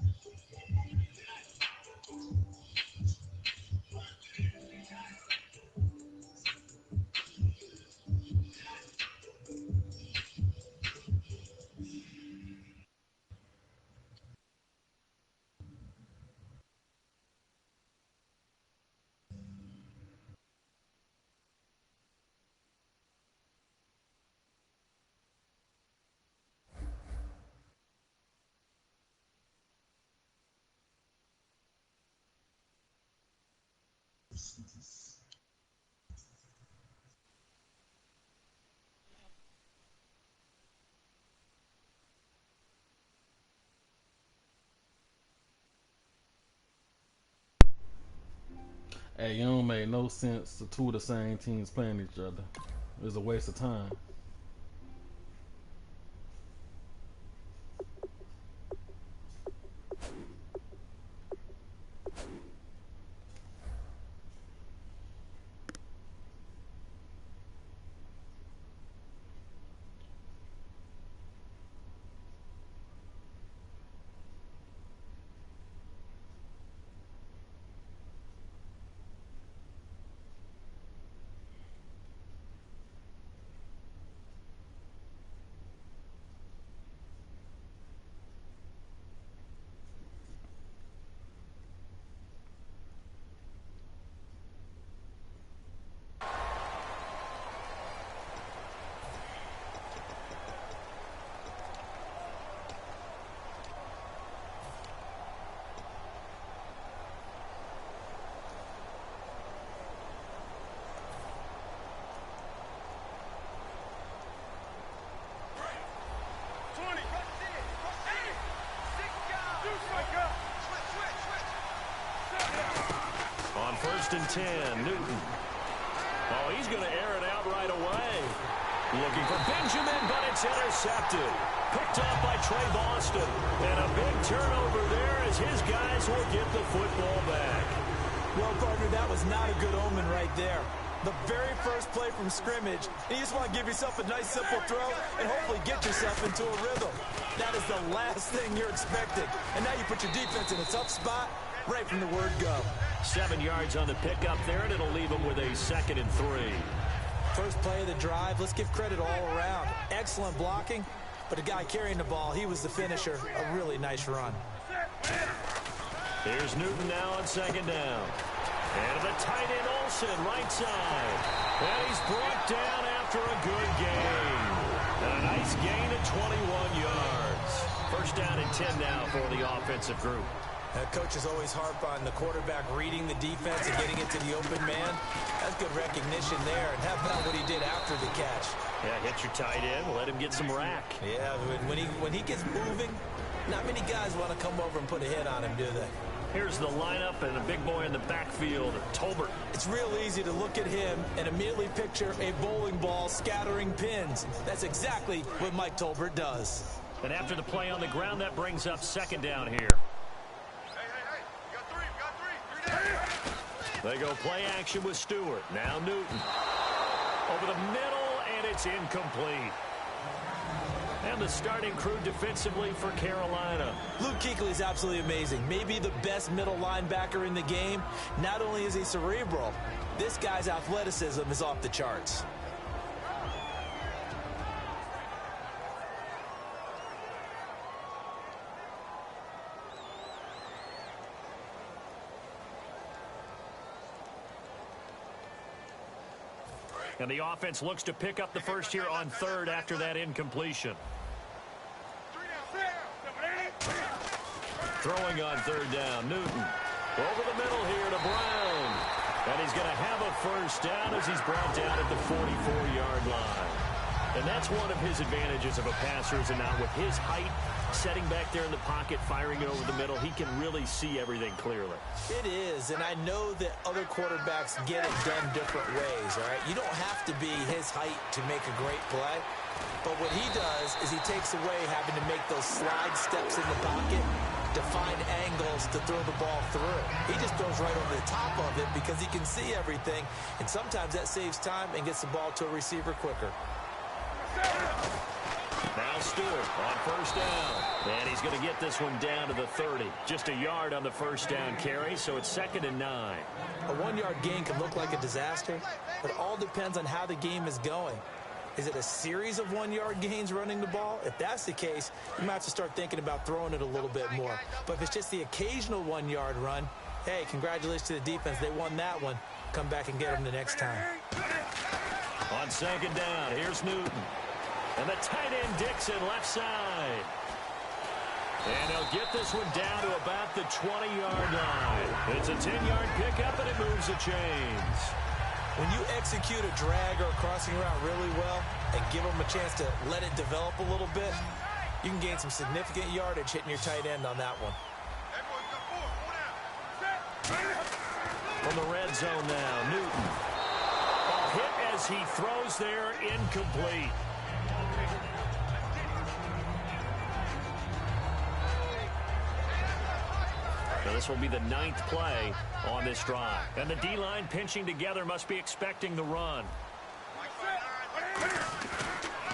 Hey, it don't make no sense to two of the same teams playing each other. It's a waste of time. on 1st and 10, Newton. Oh, he's going to air it out right away. Looking for Benjamin, but it's intercepted. Picked off by Trey Boston. And a big turnover there as his guys will get the football back. Well, partner, that was not a good omen right there. The very first play from scrimmage, you just want to give yourself a nice, simple throw and hopefully get yourself into a rhythm. That is the last thing you're expecting. And now you put your defense in a tough spot right from the word go. 7 yards on the pickup there, and it'll leave them with a 2nd and 3. First play of the drive, let's give credit all around. Excellent blocking, but the guy carrying the ball, he was the finisher. A really nice run. Here's Newton now on 2nd down. And the tight end Olsen, right side. And he's brought down after a good gain. And a nice gain of 21 yards. First down and 10 now for the offensive group. Coaches always harp on the quarterback reading the defense and getting into the open man. That's good recognition there. And how about what he did after the catch? Yeah, hit your tight end, let him get some rack. Yeah, when he gets moving, not many guys want to come over and put a hit on him, do they? Here's the lineup and a big boy in the backfield, Tolbert. It's real easy to look at him and immediately picture a bowling ball scattering pins. That's exactly what Mike Tolbert does. And after the play on the ground, that brings up 2nd down here. They go play action with Stewart. Now Newton. Over the middle, and it's incomplete. And the starting crew defensively for Carolina. Luke Kuechly is absolutely amazing. Maybe the best middle linebacker in the game. Not only is he cerebral, this guy's athleticism is off the charts. And the offense looks to pick up the first here on 3rd after that incompletion. Throwing on 3rd down, Newton. Over the middle here to Brown. And he's going to have a first down as he's brought down at the 44-yard line. And that's one of his advantages of a passer, is now with his height, setting back there in the pocket, firing it over the middle, he can really see everything clearly. It is, and I know that other quarterbacks get it done different ways, all right? You don't have to be his height to make a great play, but what he does is he takes away having to make those slide steps in the pocket to find angles to throw the ball through. He just throws right over the top of it because he can see everything, and sometimes that saves time and gets the ball to a receiver quicker. Now Stewart on first down. And he's going to get this one down to the 30. Just a yard on the first down carry, so it's 2nd and 9. A 1-yard gain can look like a disaster, but it all depends on how the game is going. Is it a series of 1-yard gains running the ball? If that's the case, you might have to start thinking about throwing it a little bit more. But if it's just the occasional 1-yard run, hey, congratulations to the defense. They won that one. Come back and get them the next time. On 2nd down, here's Newton. And the tight end Dixon left side. And he'll get this one down to about the 20-yard line. It's a 10-yard pickup, and it moves the chains. When you execute a drag or a crossing route really well and give them a chance to let it develop a little bit, you can gain some significant yardage hitting your tight end on that one. From the red zone now, Newton. A hit as he throws there, incomplete. So this will be the 9th play on this drive. And the D-line pinching together must be expecting the run.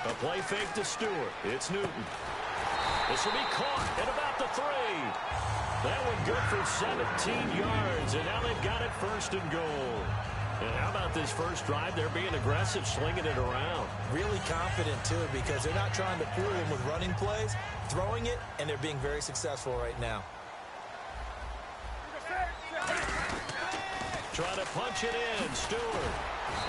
A play fake to Stewart. It's Newton. This will be caught at about the 3. That one good for 17 yards. And now they've got it 1st and goal. And how about this first drive? They're being aggressive, slinging it around. Really confident, too, because they're not trying to fool them with running plays, throwing it, and they're being very successful right now. Trying to punch it in, Stewart.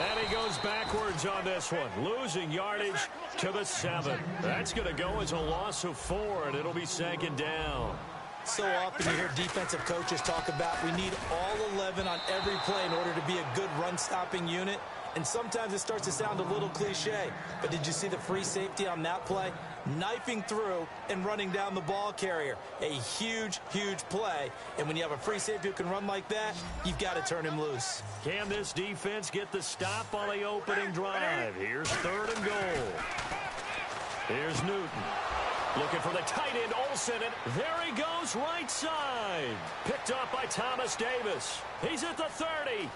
And he goes backwards on this one, losing yardage to the 7. That's going to go as a loss of 4, and it'll be 2nd down. So often you hear defensive coaches talk about we need all 11 on every play in order to be a good run-stopping unit. And sometimes it starts to sound a little cliche. But did you see the free safety on that play? Knifing through and running down the ball carrier. A huge, huge play. And when you have a free safety who can run like that, you've got to turn him loose. Can this defense get the stop on the opening drive? Here's 3rd and goal. Here's Newton. Looking for the tight end, Olsen, and there he goes, right side. Picked up by Thomas Davis. He's at the 30.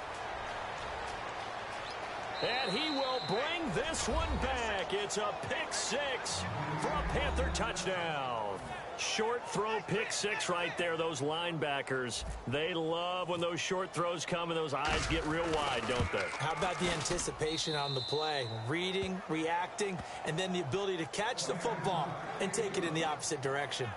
And he will bring this one back. It's a pick 6 for a Panther touchdown. Short throw pick 6 right there. Those linebackers, they love when those short throws come and those eyes get real wide, don't they? How about the anticipation on the play? Reading, reacting, and then the ability to catch the football and take it in the opposite direction.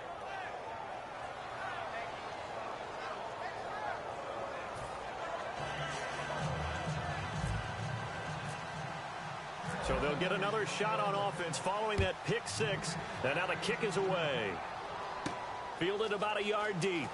So they'll get another shot on offense following that pick 6. And now the kick is away. Fielded about a yard deep.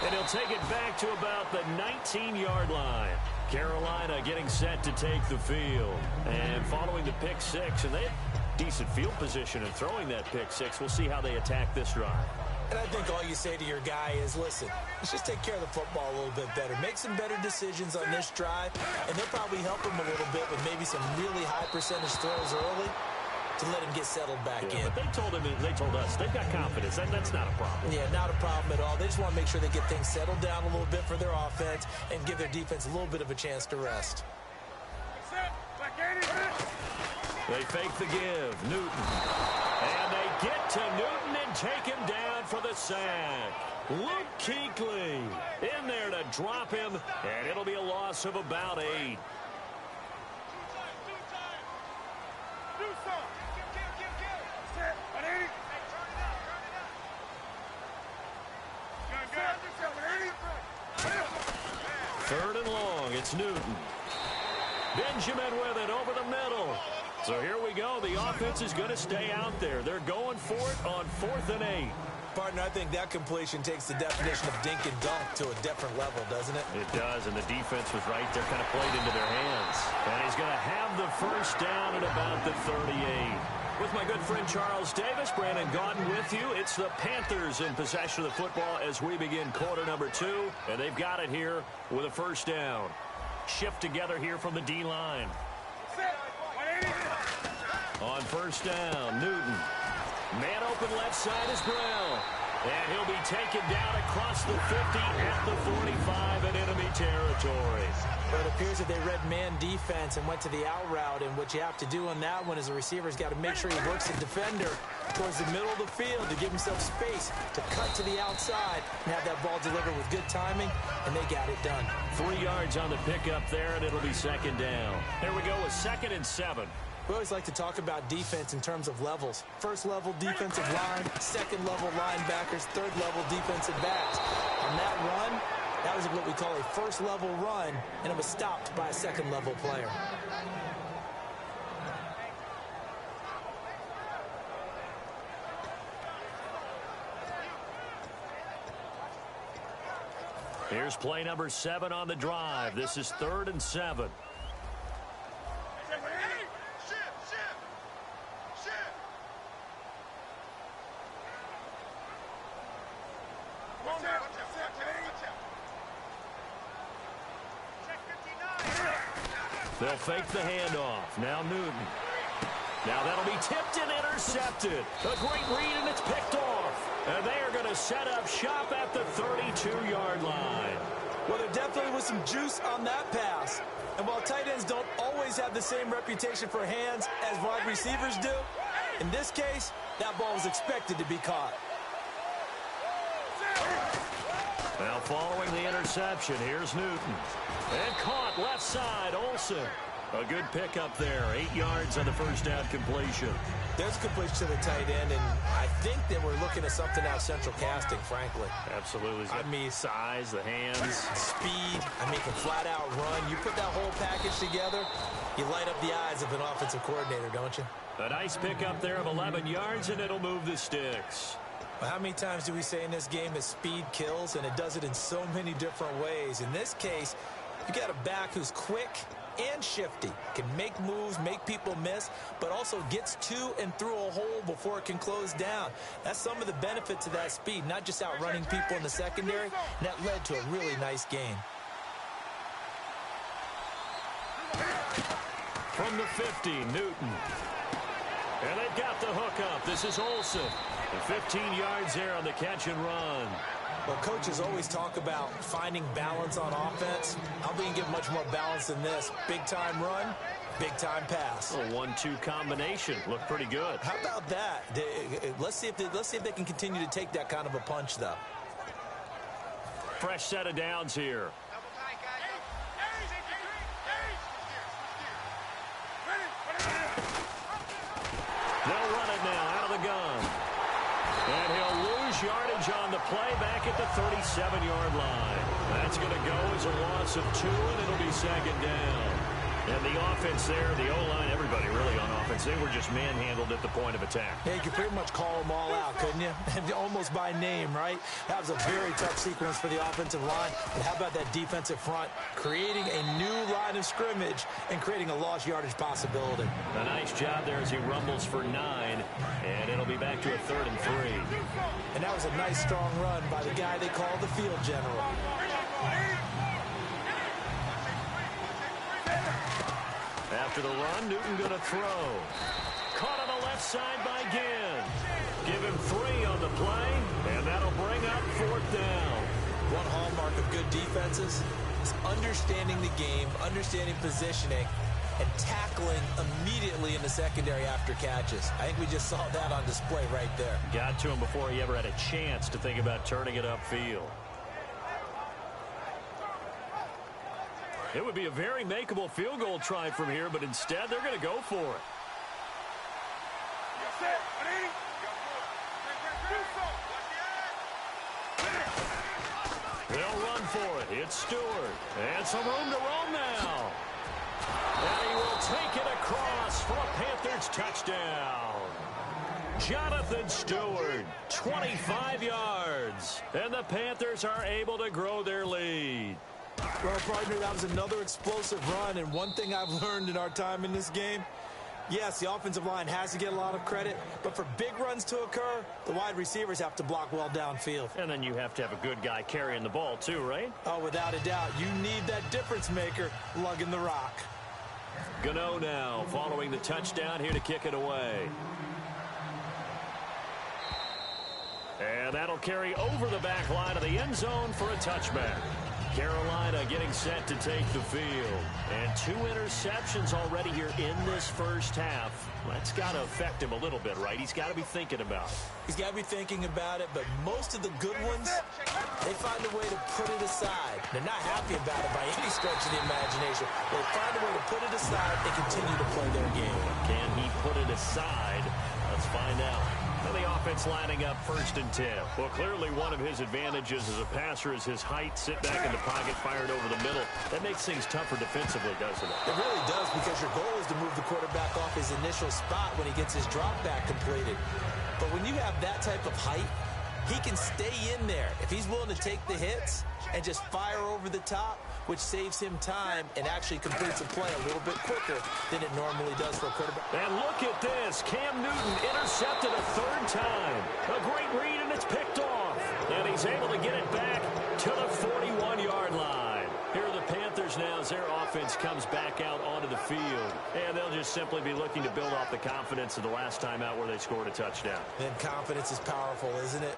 And he'll take it back to about the 19-yard line. Carolina getting set to take the field. And following the pick 6, and they have decent field position in throwing that pick 6. We'll see how they attack this drive. And I think all you say to your guy is, listen, let's just take care of the football a little bit better. Make some better decisions on this drive, and they'll probably help him a little bit with maybe some really high percentage throws early to let him get settled back in. But they told us they've got confidence. That's not a problem. Yeah, not a problem at all. They just want to make sure they get things settled down a little bit for their offense and give their defense a little bit of a chance to rest. They fake the give. Newton. And they get to Newton and take him down for the sack. Luke Kuechly in there to drop him, and it'll be a loss of about 8. Third and long, it's Newton. Benjamin with it over the middle. So here we go. The offense is going to stay out there. They're going for it on 4th and 8. Partner, I think that completion takes the definition of dink and dunk to a different level, doesn't it? It does, and the defense was right there, kind of played into their hands. And he's going to have the first down at about the 38. With my good friend Charles Davis, Brandon Gaudin with you. It's the Panthers in possession of the football as we begin quarter number 2. And they've got it here with a first down. Shift together here from the D-line. On first down, Newton. Man open left side is Brown. And he'll be taken down across the 50 at the 45 in enemy territory. But it appears that they read man defense and went to the out route. And what you have to do on that one is the receiver's got to make sure he works the defender towards the middle of the field to give himself space to cut to the outside and have that ball delivered with good timing, and they got it done. 3 yards on the pickup there, and it'll be second down. There we go with 2nd and 7. We always like to talk about defense in terms of levels. First level defensive line, second level linebackers, third level defensive backs. On that run, that was what we call a first level run, and it was stopped by a second level player. Here's play number 7 on the drive. This is 3rd and 7. They'll fake the handoff. Now Newton. Now that'll be tipped and intercepted. A great read, and it's picked off. And they are going to set up shop at the 32-yard line. Well, there definitely was some juice on that pass. And while tight ends don't always have the same reputation for hands as wide receivers do, in this case, that ball was expected to be caught. Now following the interception, here's Newton. And caught left side, Olsen. A good pickup there, 8 yards on the first down completion. There's completion to the tight end, and I think that we're looking at something out central casting, frankly. Absolutely. I mean, size, the hands. Speed, I mean, can flat out run. You put that whole package together, you light up the eyes of an offensive coordinator, don't you? A nice pickup there of 11 yards, and it'll move the sticks. Well, how many times do we say in this game that speed kills, and it does it in so many different ways? In this case, you got a back who's quick and shifty, can make moves, make people miss, but also gets to and through a hole before it can close down. That's some of the benefits of that speed, not just outrunning people in the secondary, and that led to a really nice game. From the 50, Newton. And they've got the hook up. This is Olsen. And 15 yards there on the catch and run. Well, coaches always talk about finding balance on offense. I'll be give much more balance than this. Big-time run, big-time pass. A 1-2 combination. Looked pretty good. How about that? Let's see if they can continue to take that kind of a punch, though. Fresh set of downs here. They'll run it now out of the gun. And he'll lose yardage on the play back at the 37-yard line. That's going to go as a loss of 2, and it'll be second down. And the offense there, the O-line, everybody really on offense, they were just manhandled at the point of attack. Yeah, you could pretty much call them all out, couldn't you? Almost by name, right? That was a very tough sequence for the offensive line. But how about that defensive front? Creating a new line of scrimmage and creating a lost yardage possibility. A nice job there as he rumbles for 9, and it'll be back to a 3rd and 3. And that was a nice, strong run by the guy they call the field general. After the run, Newton going to throw. Caught on the left side by Ginn. Give him 3 on the play, and that'll bring up 4th down. One hallmark of good defenses is understanding the game, understanding positioning, and tackling immediately in the secondary after catches. I think we just saw that on display right there. Got to him before he ever had a chance to think about turning it upfield. It would be a very makeable field goal try from here, but instead they're going to go for it. They'll run for it. It's Stewart. And some room to roam now. And he will take it across for a Panthers touchdown. Jonathan Stewart, 25 yards. And the Panthers are able to grow their lead. Well, partner, that was another explosive run. And one thing I've learned in our time in this game, yes, the offensive line has to get a lot of credit, but for big runs to occur, the wide receivers have to block well downfield. And then you have to have a good guy carrying the ball too, right? Oh, without a doubt. You need that difference maker lugging the rock. Gano now following the touchdown here to kick it away. And that'll carry over the back line of the end zone for a touchback. Carolina getting set to take the field. And 2 interceptions already here in this first half. That's got to affect him a little bit, right? He's got to be thinking about it. He's got to be thinking about it, but most of the good ones, they find a way to put it aside. They're not happy about it by any stretch of the imagination. They find a way to put it aside and continue to play their game. Can he put it aside? Let's find out. And the offense lining up 1st and 10. Well, clearly one of his advantages as a passer is his height. Sit back in the pocket, fired over the middle. That makes things tougher defensively, doesn't it? It really does, because your goal is to move the quarterback off his initial spot when he gets his drop back completed. But when you have that type of height, he can stay in there. If he's willing to take the hits and just fire over the top, which saves him time and actually completes a play a little bit quicker than it normally does for a quarterback. And look at this. Cam Newton intercepted a 3rd time. A great read, and it's picked off. And he's able to get it back to the 41-yard line. Here are the Panthers now as their offense comes back out onto the field. And they'll just simply be looking to build off the confidence of the last time out where they scored a touchdown. And confidence is powerful, isn't it?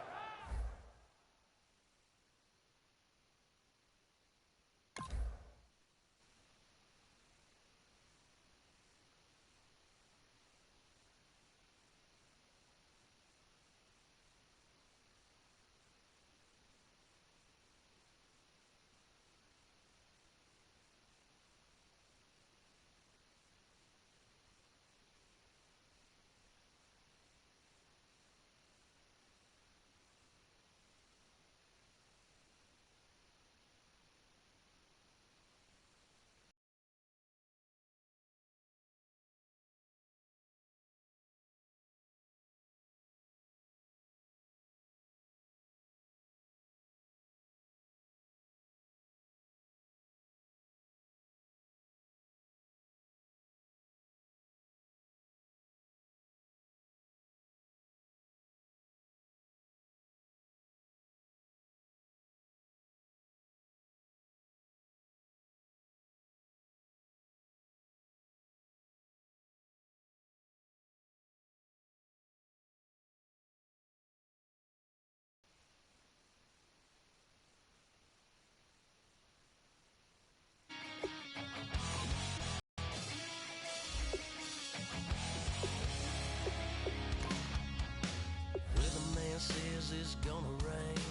It's gonna rain.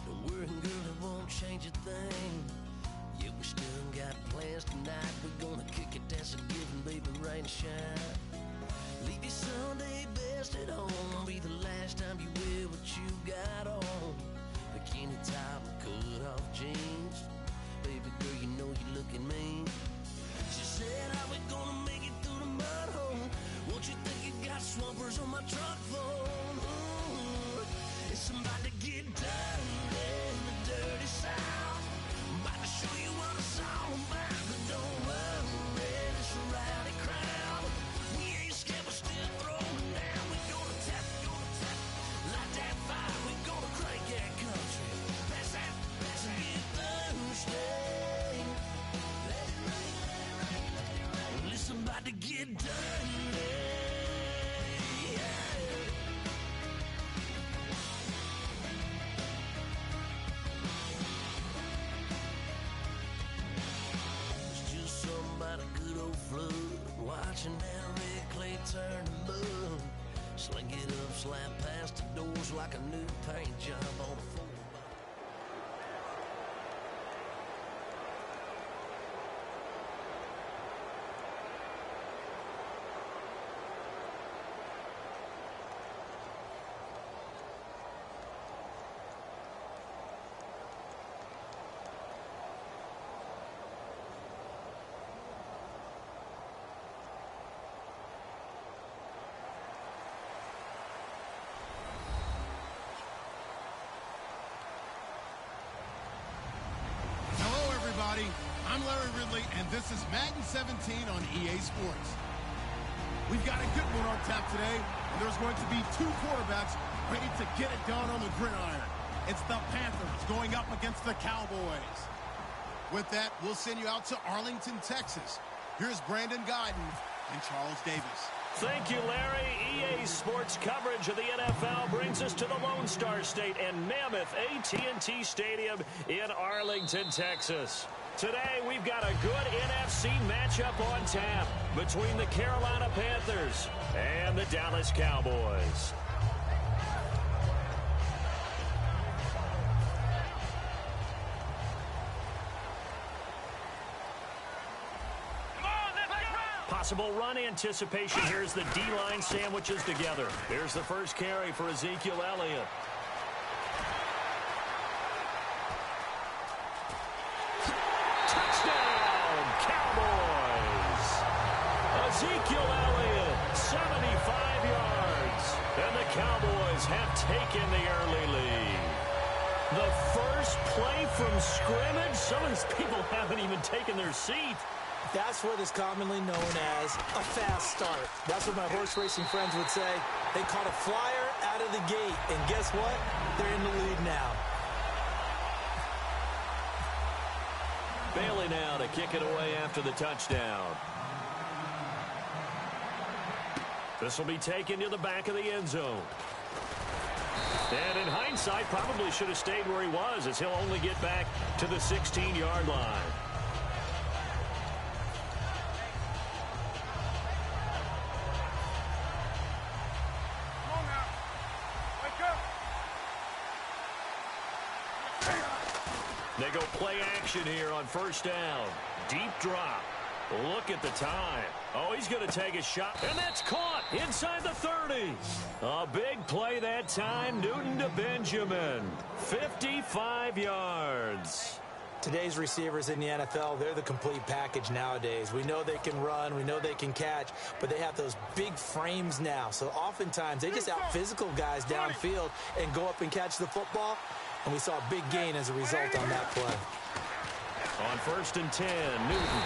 Don't worry, girl, it won't change a thing. Yeah, we still got plans tonight. We're gonna kick it, that's a given, baby, rain and shine. Leave your Sunday best at home. Be the last time you wear what you got on. Bikini top and cut off jeans. Baby girl, you know you're looking mean. She said, how we gonna make it through the mud hole? Won't you think you got swampers on my truck phone? It's about to get done in the dirty south. I'm about to show you what it's all about. But don't worry, it's a rowdy crowd. We ain't scared, we're still throwing down. We're gonna tap, light that fire. We're gonna crank that country. That's get Thursday. Well, it's about to get done. Watching that red clay turn to mud. Sling it up, slap past the doors like a new paint job on a 4x4. Larry Ridley, and this is Madden 17 on EA Sports. We've got a good one on tap today, and there's going to be two quarterbacks ready to get it done on the gridiron. It's the Panthers going up against the Cowboys. With that, we'll send you out to Arlington, Texas. Here's Brandon Guyton and Charles Davis. Thank you, Larry. EA Sports coverage of the NFL brings us to the Lone Star State and Mammoth AT&T Stadium in Arlington, Texas. Today, we've got a good NFC matchup on tap between the Carolina Panthers and the Dallas Cowboys. Possible run anticipation here as the D-line sandwiches together. Here's the first carry for Ezekiel Elliott. Touchdown, Cowboys! Ezekiel Elliott, 75 yards. And the Cowboys have taken the early lead. The first play from scrimmage. Some of these people haven't even taken their seat. That's what is commonly known as a fast start. That's what my horse racing friends would say. They caught a flyer out of the gate, and guess what? They're in the lead now. Bailey now to kick it away after the touchdown. This will be taken to the back of the end zone. And in hindsight, probably should have stayed where he was, as he'll only get back to the 16-yard line. They go play action here on first down. Deep drop. Look at the time. Oh, he's going to take a shot. And that's caught inside the 30. A big play that time. Newton to Benjamin. 55 yards. Today's receivers in the NFL, they're the complete package nowadays. We know they can run, we know they can catch, but they have those big frames now. So oftentimes they just out-physical guys downfield and go up and catch the football. And we saw a big gain as a result on that play. On first and 10, Newton.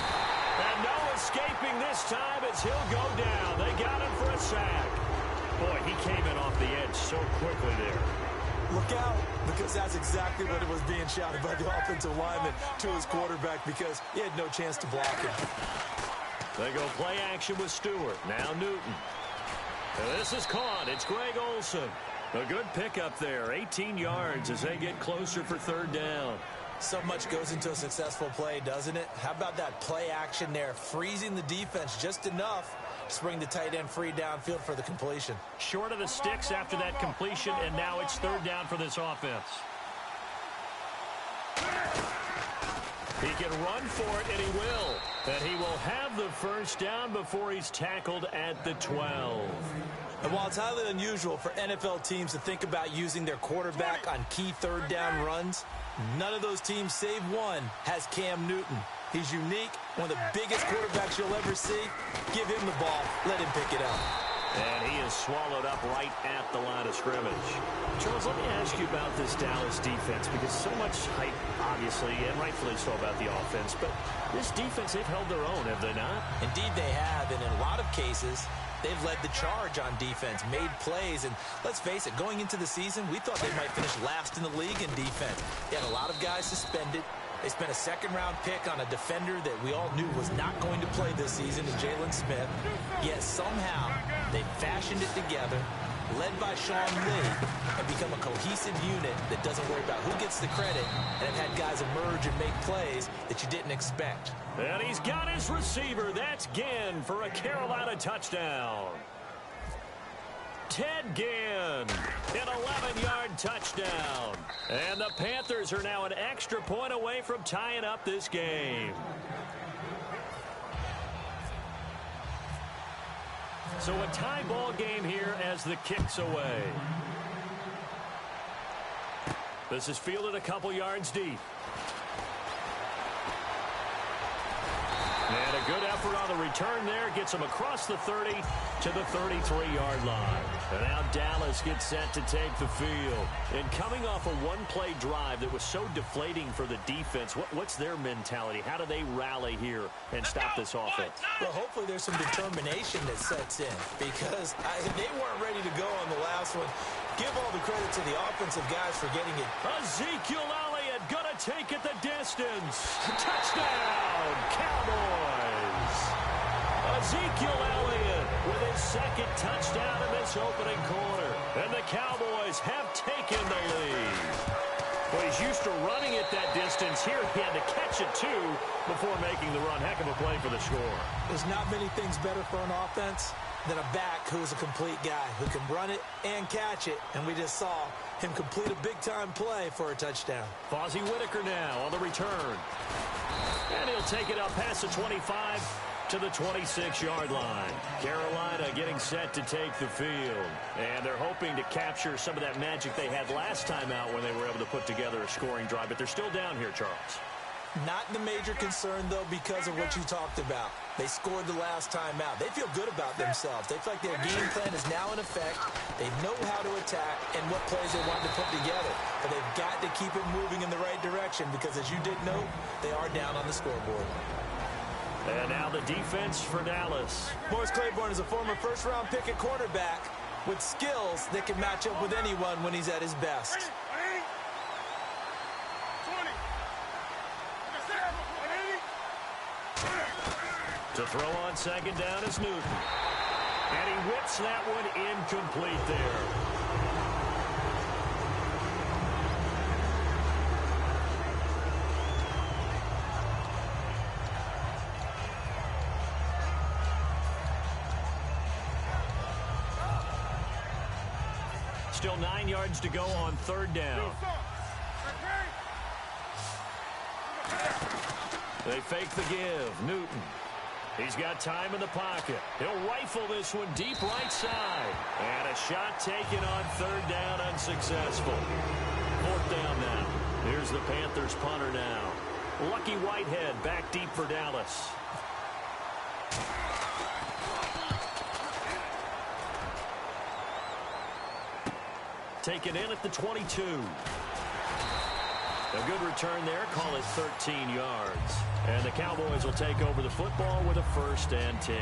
And no escaping this time as he'll go down. They got him for a sack. Boy, he came in off the edge so quickly there. Look out, because that's exactly what it was being shouted by the offensive lineman to his quarterback, because he had no chance to block him. They go play action with Stewart. Now Newton. And this is caught. It's Greg Olsen. A good pickup there. 18 yards as they get closer for third down. So much goes into a successful play, doesn't it? How about that play action there, freezing the defense just enough to bring the tight end free downfield for the completion. Short of the sticks after that completion, and now it's third down for this offense. He can run for it, and he will. And he will have the first down before he's tackled at the 12. And while it's highly unusual for NFL teams to think about using their quarterback on key third down runs, none of those teams, save one, has Cam Newton. He's unique, one of the biggest quarterbacks you'll ever see. Give him the ball. Let him pick it up. And he is swallowed up right at the line of scrimmage. Charles, let me ask you about this Dallas defense, because so much hype, obviously, and rightfully so about the offense. But this defense, they've held their own, have they not? Indeed they have, and in a lot of cases, they've led the charge on defense, made plays, and let's face it, going into the season, we thought they might finish last in the league in defense. They had a lot of guys suspended. They spent a second-round pick on a defender that we all knew was not going to play this season in Jalen Smith. Yet somehow they fashioned it together, led by Sean Lee, and become a cohesive unit that doesn't worry about who gets the credit, and have had guys emerge and make plays that you didn't expect. And he's got his receiver. That's Ginn for a Carolina touchdown. Ted Ginn, an 11-yard touchdown. And the Panthers are now an extra point away from tying up this game. So a tie ball game here as the kick's away. This is fielded a couple yards deep. And a Good effort on the return there. Gets him across the 30 to the 33-yard line. And now Dallas gets set to take the field. And coming off a one-play drive that was so deflating for the defense, what's their mentality? How do they rally here and stop this offense? Well, hopefully there's some determination that sets in because they weren't ready to go on the last one. Give all the credit to the offensive guys for getting it. Ezekiel Elliott gonna take it the distance. Touchdown, Cowboys. Ezekiel Elliott with his second touchdown in this opening quarter. And the Cowboys have taken the lead. Well, he's used to running it that distance. Here he had to catch it, too, before making the run. Heck of a play for the score. There's not many things better for an offense than a back who's a complete guy who can run it and catch it. And we just saw him complete a big-time play for a touchdown. Fozzie Whitaker now on the return. And he'll take it up past the 25 to the 26-yard line. Carolina getting set to take the field. And they're hoping to capture some of that magic they had last time out when they were able to put together a scoring drive. But they're still down here, Charles. Not the major concern, though, because of what you talked about. They scored the last time out. They feel good about themselves. They feel like their game plan is now in effect. They know how to attack and what plays they want to put together. But they've got to keep it moving in the right direction because, as you did note, they are down on the scoreboard. And now the defense for Dallas. Morris Claiborne is a former first-round pick at quarterback with skills that can match up with anyone when he's at his best. To throw on second down is Newton. And he whips that one incomplete there. Still 9 yards to go on third down. They fake the give. Newton. He's got time in the pocket. He'll rifle this one deep right side. And a shot taken on third down, unsuccessful. Fourth down now. Here's the Panthers punter now. Lucky Whitehead back deep for Dallas. Taken in at the 22. A good return there. Call it 13 yards. And the Cowboys will take over the football with a 1st and 10.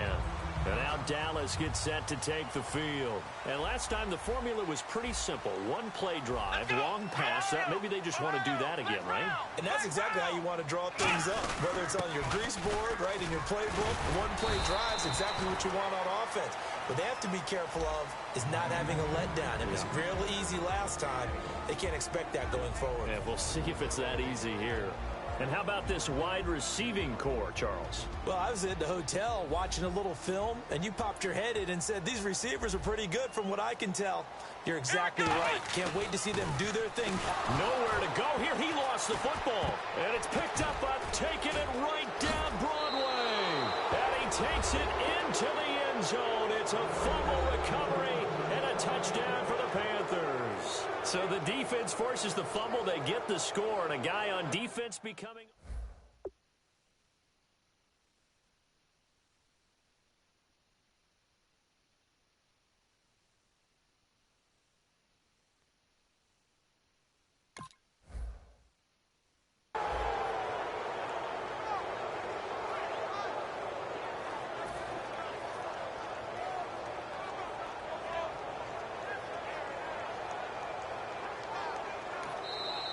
And now Dallas gets set to take the field. And last time the formula was pretty simple. One play drive, long pass. Maybe they just want to do that again, right? And that's exactly how you want to draw things up. Whether it's on your grease board, right, in your playbook, one play drive is exactly what you want on offense. What they have to be careful of is not having a letdown. It was real easy last time. They can't expect that going forward. Yeah, we'll see if it's that easy here. And how about this wide receiving core, Charles? Well, I was at the hotel watching a little film, and you popped your head in and said, these receivers are pretty good from what I can tell. You're exactly right. Can't wait to see them do their thing. Nowhere to go here. He lost the football. And it's picked up on taking it right down Broadway. And he takes it into the end zone. It's a fumble recovery and a touchdown for the Panthers. So the defense forces the fumble. They get the score, and a guy on defense becoming...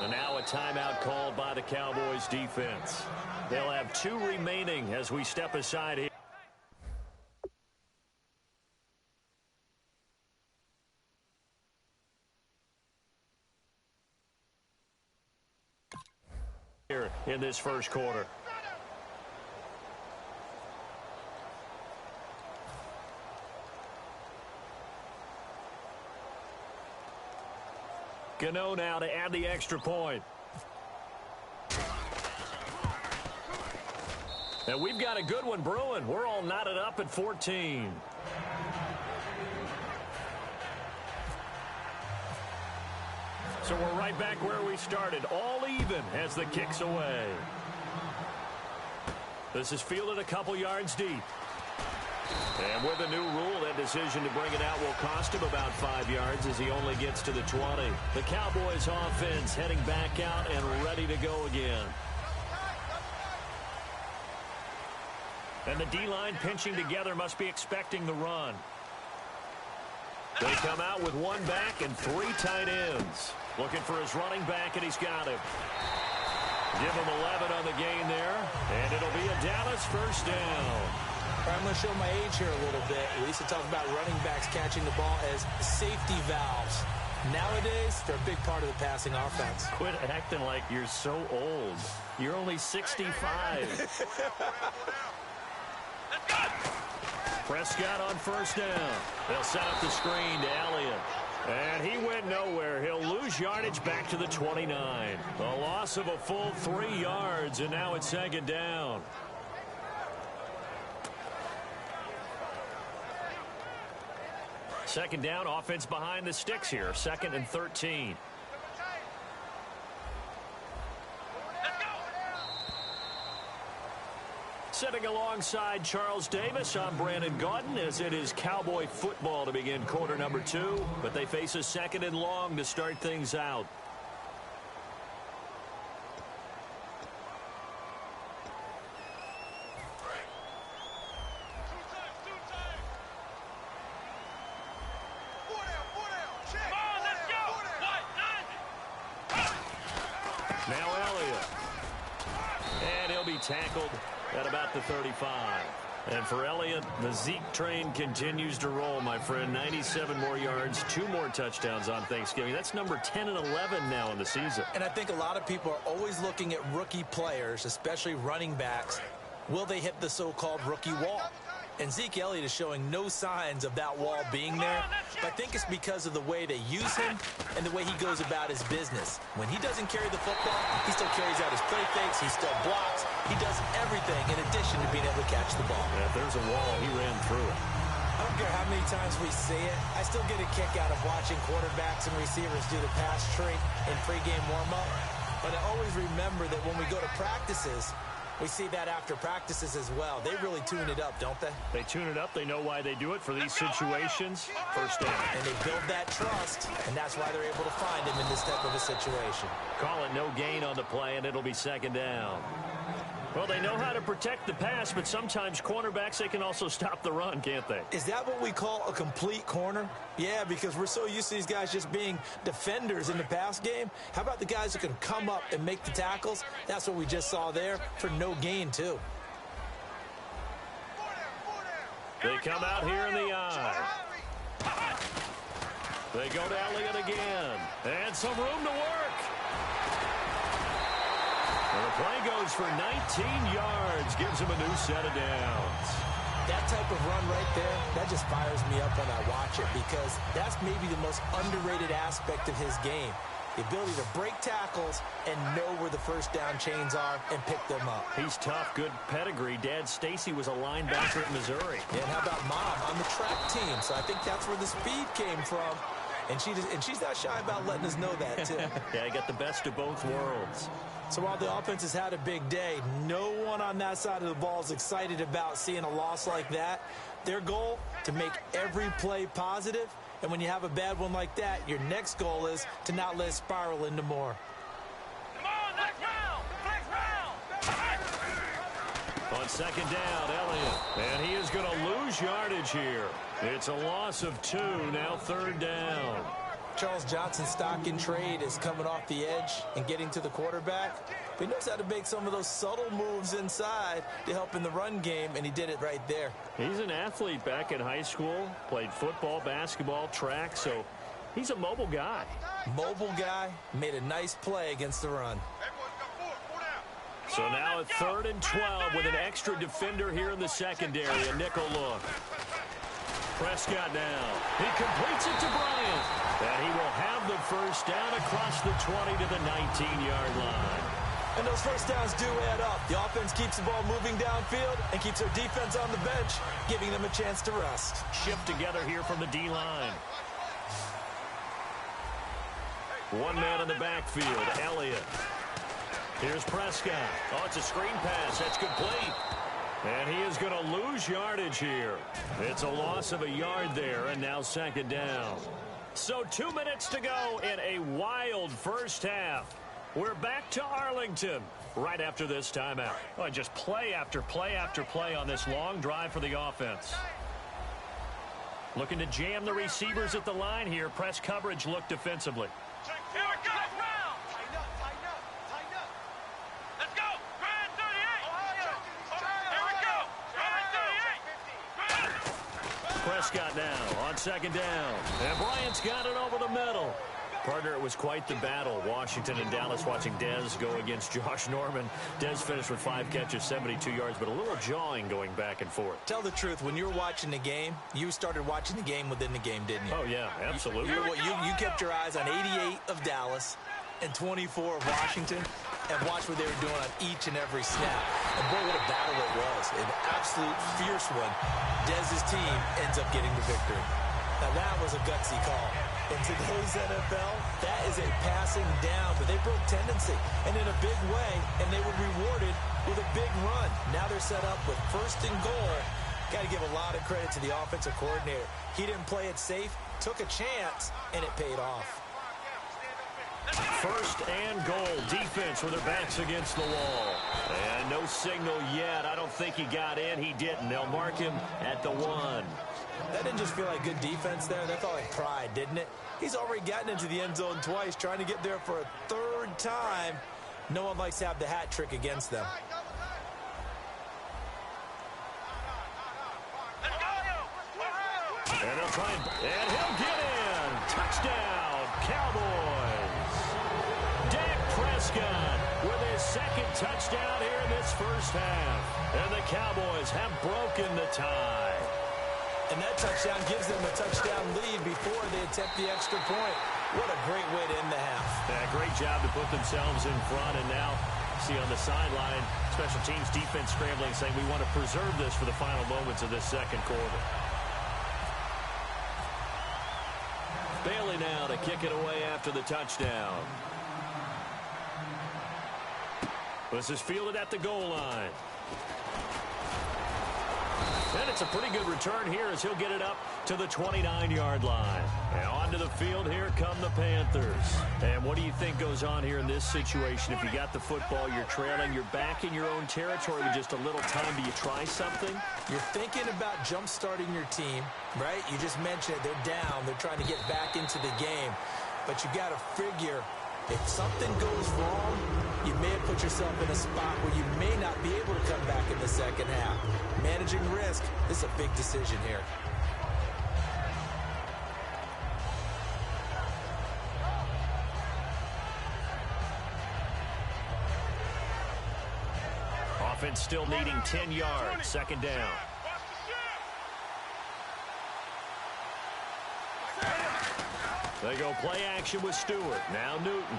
And now a timeout called by the Cowboys defense. They'll have 2 remaining as we step aside here. Here in this first quarter. Gano now to add the extra point. And we've got a good one brewing. We're all knotted up at 14. So we're right back where we started. All even as the kick's away. This is fielded a couple yards deep. And with a new rule, that decision to bring it out will cost him about 5 yards as he only gets to the 20. The Cowboys offense heading back out and ready to go again. And the D-line pinching together must be expecting the run. They come out with one back and 3 tight ends. Looking for his running back, and he's got him. Give him 11 on the gain there, and it'll be a Dallas first down. I'm going to show my age here a little bit. We used to talk about running backs catching the ball as safety valves. Nowadays, they're a big part of the passing offense. Quit acting like you're so old. You're only 65. Prescott on first down. They'll set up the screen to Elliott. And he went nowhere. He'll lose yardage back to the 29. A loss of a full 3 yards, and now it's second down. Second down, offense behind the sticks here. 2nd and 13. Sitting alongside Charles Davis, I'm Brandon Gaudin, as it is Cowboy football to begin quarter number 2. But they face a 2nd and long to start things out. Now Elliott. And he'll be tackled at about the 35. And for Elliott, the Zeke train continues to roll, my friend. 97 more yards, 2 more touchdowns on Thanksgiving. That's number 10 and 11 now in the season. And I think a lot of people are always looking at rookie players, especially running backs. Will they hit the so-called rookie wall? And Zeke Elliott is showing no signs of that wall being there. But I think it's because of the way they use him and the way he goes about his business. When he doesn't carry the football, he still carries out his play fakes, he still blocks, he does everything in addition to being able to catch the ball. Yeah, if there's a wall, he ran through it. I don't care how many times we see it, I still get a kick out of watching quarterbacks and receivers do the pass tree in pregame warm-up. But I always remember that when we go to practices, we see that after practices as well. They really tune it up, don't they? They tune it up. They know why they do it for these situations. First down. And they build that trust, and that's why they're able to find him in this type of a situation. Call it no gain on the play, and it'll be second down. Well, they know how to protect the pass, but sometimes cornerbacks, they can also stop the run, can't they? Is that what we call a complete corner? Yeah, because we're so used to these guys just being defenders in the pass game. How about the guys who can come up and make the tackles? That's what we just saw there for no gain, too. They come out here in the eye. They go to Elliott again. And some room to work. And the play goes for 19 yards. Gives him a new set of downs. That type of run right there, that just fires me up when I watch it, because that's maybe the most underrated aspect of his game. The ability to break tackles and know where the first down chains are and pick them up. He's tough, good pedigree. Dad Stacy was a linebacker at Missouri. Yeah, and how about Mom on the track team? So I think that's where the speed came from. And she's not shy about letting us know that, too. Yeah, he got the best of both worlds. So while the offense has had a big day, no one on that side of the ball is excited about seeing a loss like that. Their goal, to make every play positive. And when you have a bad one like that, your next goal is to not let it spiral into more. Come on, next round! On second down, Elliott. And he is going to lose yardage here. It's a loss of 2, now third down. Charles Johnson's stock in trade is coming off the edge and getting to the quarterback. But he knows how to make some of those subtle moves inside to help in the run game, and he did it right there. He's an athlete back in high school, played football, basketball, track, so he's a mobile guy. Mobile guy, made a nice play against the run. So now a 3rd and 12 with an extra defender here in the secondary, a nickel look. Prescott now. He completes it to Bryant. And he will have the first down across the 20 to the 19-yard line. And those first downs do add up. The offense keeps the ball moving downfield and keeps their defense on the bench, giving them a chance to rest. Shift together here from the D-line. One man in the backfield, Elliott. Here's Prescott. Oh, it's a screen pass. That's complete. And he is going to lose yardage here. It's a loss of a yard there, and now second down. So 2 minutes to go in a wild first half. We're back to Arlington right after this timeout. Oh, just play after play after play on this long drive for the offense. Looking to jam the receivers at the line here. Press coverage look defensively. Here we go. Round. Tighten up, tighten up, tighten up. Let's go. Grand 38. Grand 38. Prescott now on second down. And Bryant's got it over the middle. Partner, it was quite the battle. Washington and Dallas watching Dez go against Josh Norman. Dez finished with 5 catches, 72 yards, but a little jawing going back and forth. Tell the truth, when you were watching the game, you started watching the game within the game, didn't you? Oh, yeah, absolutely. You kept your eyes on 88 of Dallas and 24 of Washington and watched what they were doing on each and every snap. And boy, what a battle it was. An absolute fierce one. Dez's team ends up getting the victory. Now, that was a gutsy call. In today's NFL, that is a passing down, but they broke tendency, and in a big way, and they were rewarded with a big run. Now they're set up with 1st and goal. Got to give a lot of credit to the offensive coordinator. He didn't play it safe, took a chance, and it paid off. 1st and goal. Defense with their backs against the wall. And no signal yet. I don't think he got in. He didn't. They'll mark him at the 1. That didn't just feel like good defense there. That felt like pride, didn't it? He's already gotten into the end zone twice, trying to get there for a 3rd time. No one likes to have the hat trick against them. And they'll try and he'll get in. Touchdown, Cowboys. Dak Prescott with his 2nd touchdown here in this first half. And the Cowboys have broken the tie. And that touchdown gives them a touchdown lead before they attempt the extra point. What a great way to end the half. Yeah, great job to put themselves in front. And now, see on the sideline, special teams defense scrambling, saying we want to preserve this for the final moments of this second quarter. Bailey now to kick it away after the touchdown. This is fielded at the goal line. And it's a pretty good return here as he'll get it up to the 29-yard line. And onto the field, here come the Panthers. And what do you think goes on here in this situation? If you got the football, you're trailing, you're back in your own territory with just a little time. Do you try something? You're thinking about jump-starting your team, right? You just mentioned it. They're down. They're trying to get back into the game. But you got to figure, if something goes wrong, you may have put yourself in a spot where you may not be able to come back in the second half. Managing risk, this is a big decision here. Offense still needing 10 yards. Second down. They go play action with Stewart. Now Newton.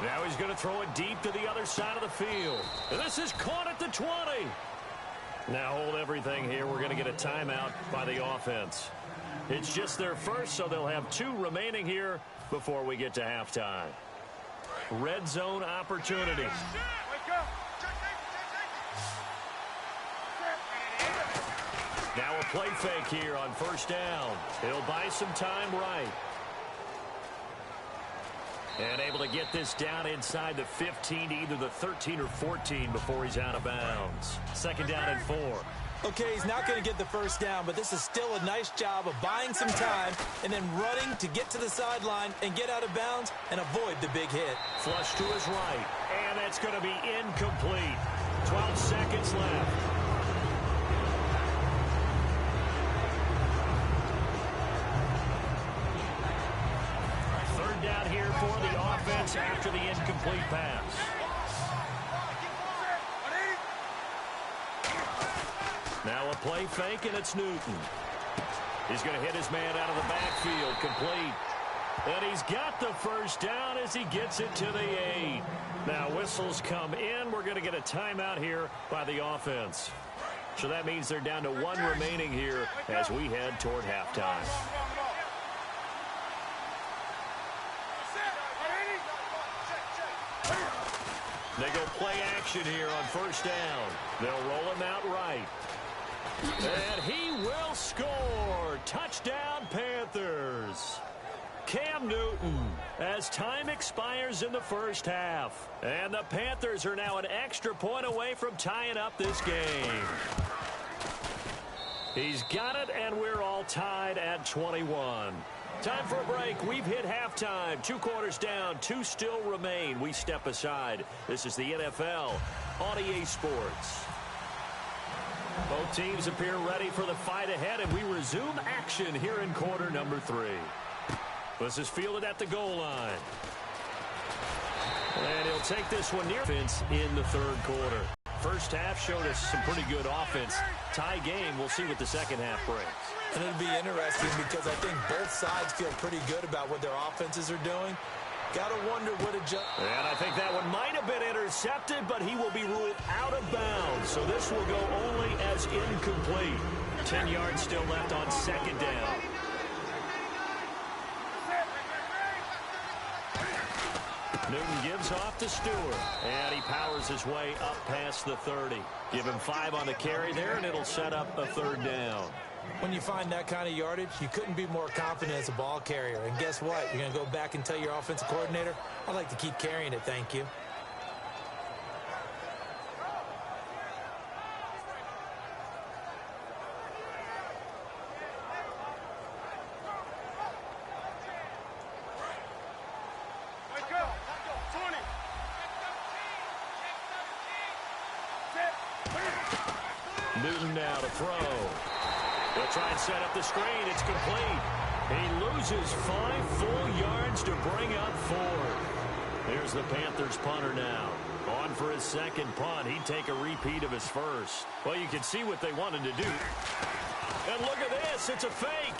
Now he's going to throw it deep to the other side of the field. And this is caught at the 20. Now hold everything here. We're going to get a timeout by the offense. It's just their first, so they'll have 2 remaining here before we get to halftime. Red zone opportunity. Now a play fake here on first down. He'll buy some time right. And able to get this down inside the 15 to either the 13 or 14 before he's out of bounds. Second down and 4. Okay, he's not going to get the first down, but this is still a nice job of buying some time and then running to get to the sideline and get out of bounds and avoid the big hit. Flush to his right, and that's going to be incomplete. 12 seconds left. Third down here for the offense after the incomplete pass. Now a play fake, and it's Newton. He's going to hit his man out of the backfield, complete. And he's got the first down as he gets it to the 8. Now whistles come in. We're going to get a timeout here by the offense. So that means they're down to 1 remaining here as we head toward halftime. They go play action here on first down. They'll roll him out right. And he will score. Touchdown, Panthers. Cam Newton as time expires in the first half. And the Panthers are now an extra point away from tying up this game. He's got it, and we're all tied at 21. Time for a break. We've hit halftime. 2 quarters down. 2 still remain. We step aside. This is the NFL on EA Sports. Both teams appear ready for the fight ahead, and we resume action here in quarter number 3. This is fielded at the goal line. And he'll take this one near fence in the third quarter. First half showed us some pretty good offense. Tie game. We'll see what the second half brings. And it'll be interesting because I think both sides feel pretty good about what their offenses are doing. Got to wonder what and I think that one might have been intercepted, but he will be ruled out of bounds. So this will go only as incomplete. 10 yards still left on second down. Newton gives off to Stewart, and he powers his way up past the 30. Give him 5 on the carry there, and it'll set up a third down. When you find that kind of yardage, you couldn't be more confident as a ball carrier. And guess what? You're going to go back and tell your offensive coordinator, I'd like to keep carrying it, thank you. Newton now to throw. They'll try and set up the screen. It's complete. He loses 5 full yards to bring up 4. Here's the Panthers punter now. On for his second punt. He'd take a repeat of his first. Well, you can see what they wanted to do. And look at this. It's a fake.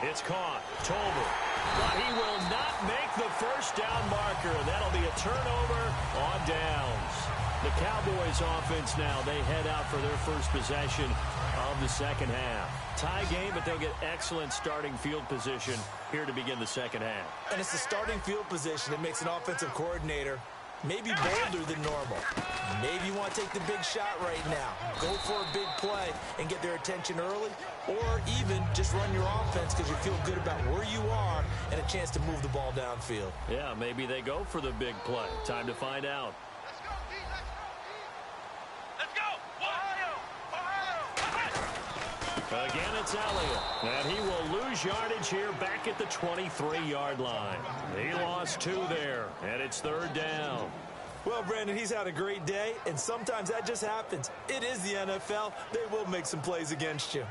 It's caught. Tolbert. But he will not make the first down marker. That'll be a turnover on downs. The Cowboys offense now, they head out for their first possession of the second half. Tie game, but they'll get excellent starting field position here to begin the second half. And it's the starting field position that makes an offensive coordinator maybe bolder than normal. Maybe you want to take the big shot right now. Go for a big play and get their attention early, or even just run your offense because you feel good about where you are and a chance to move the ball downfield. Yeah, maybe they go for the big play. Time to find out. Again, it's Elliott, and he will lose yardage here back at the 23-yard line. He lost 2 there, and it's third down. Well, Brandon, he's had a great day, and sometimes that just happens. It is the NFL. They will make some plays against you.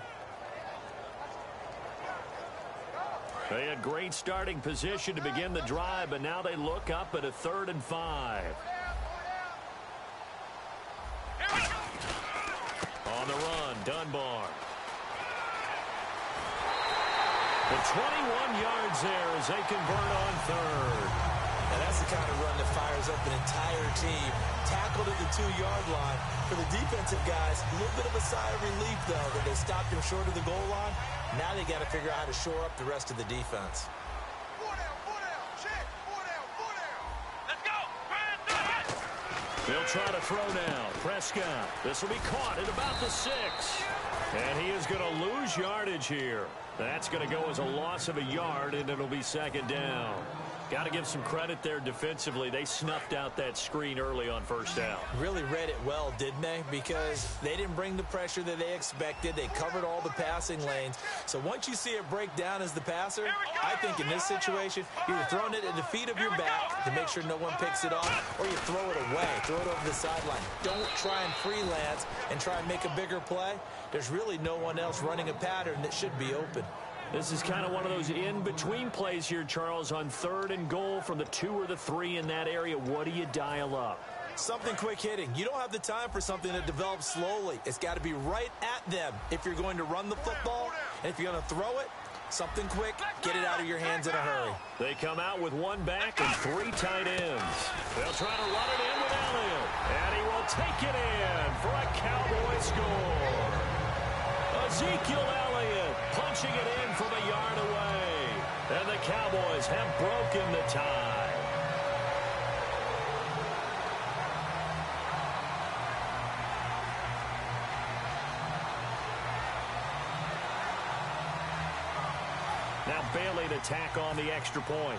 They had great starting position to begin the drive, but now they look up at a 3rd and 5. On the run, Dunbar. The 21 yards there as they convert on 3rd. Now that's the kind of run that fires up an entire team. Tackled at the 2-yard line. For the defensive guys, a little bit of a sigh of relief, though, that they stopped him short of the goal line. Now they got to figure out how to shore up the rest of the defense. They'll try to throw now. Prescott. This will be caught at about the 6. And he is going to lose yardage here. That's going to go as a loss of a yard, and it'll be second down. Got to give some credit there defensively. They snuffed out that screen early on first down. Really read it well, didn't they? Because they didn't bring the pressure that they expected. They covered all the passing lanes. So once you see it break down as the passer, I think in this situation, you're throwing it at the feet of your back to make sure no one picks it off, or you throw it away, throw it over the sideline. Don't try and freelance and try and make a bigger play. There's really no one else running a pattern that should be open. This is kind of one of those in-between plays here, Charles, on 3rd and goal from the 2 or the 3 in that area. What do you dial up? Something quick hitting. You don't have the time for something that develops slowly. It's got to be right at them if you're going to run the football. And if you're going to throw it, something quick, get it out of your hands in a hurry. They come out with 1 back and 3 tight ends. They'll try to run it in with Elliott. And he will take it in for a Cowboy score. Ezekiel Elliott punching it in from a yard away. And the Cowboys have broken the tie. Now Bailey to tack on the extra point.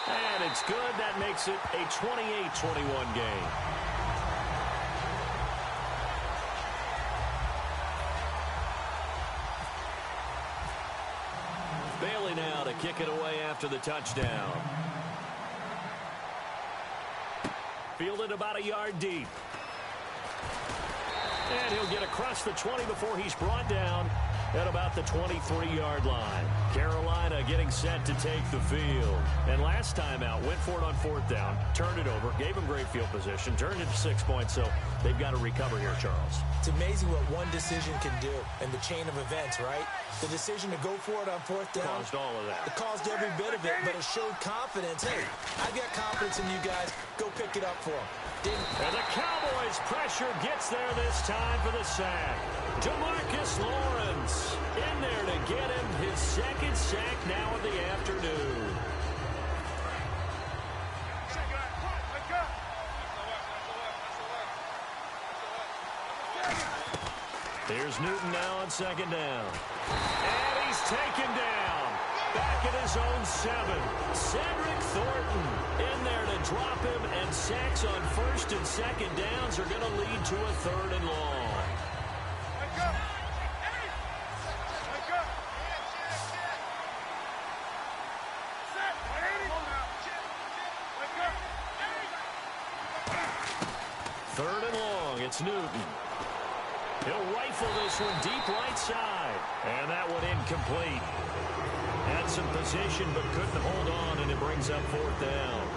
And it's good. That makes it a 28-21 game. Bailey now to kick it away after the touchdown. Fielded about a yard deep. And he'll get across the 20 before he's brought down at about the 23-yard line. Carolina getting set to take the field. And last time out, went for it on 4th down, turned it over, gave him great field position, turned it to 6 points, so they've got to recover here, Charles. It's amazing what one decision can do in the chain of events, right? The decision to go for it on 4th down. Caused all of that. It caused every bit of it, but it showed confidence. Hey, I've got confidence in you guys. Go pick it up for them. And the Cowboys' pressure gets there this time for the sack. DeMarcus Lawrence in there to get him his second sack now of the afternoon. Here's Newton now on 2nd down. And he's taken down. Back at his own 7. Cedric Thornton in there to drop him, and sacks on 1st and 2nd downs are going to lead to a 3rd and long. Third and long, it's Newton. He'll rifle this one deep right side. And that one incomplete. Had some position but couldn't hold on, and it brings up 4th down.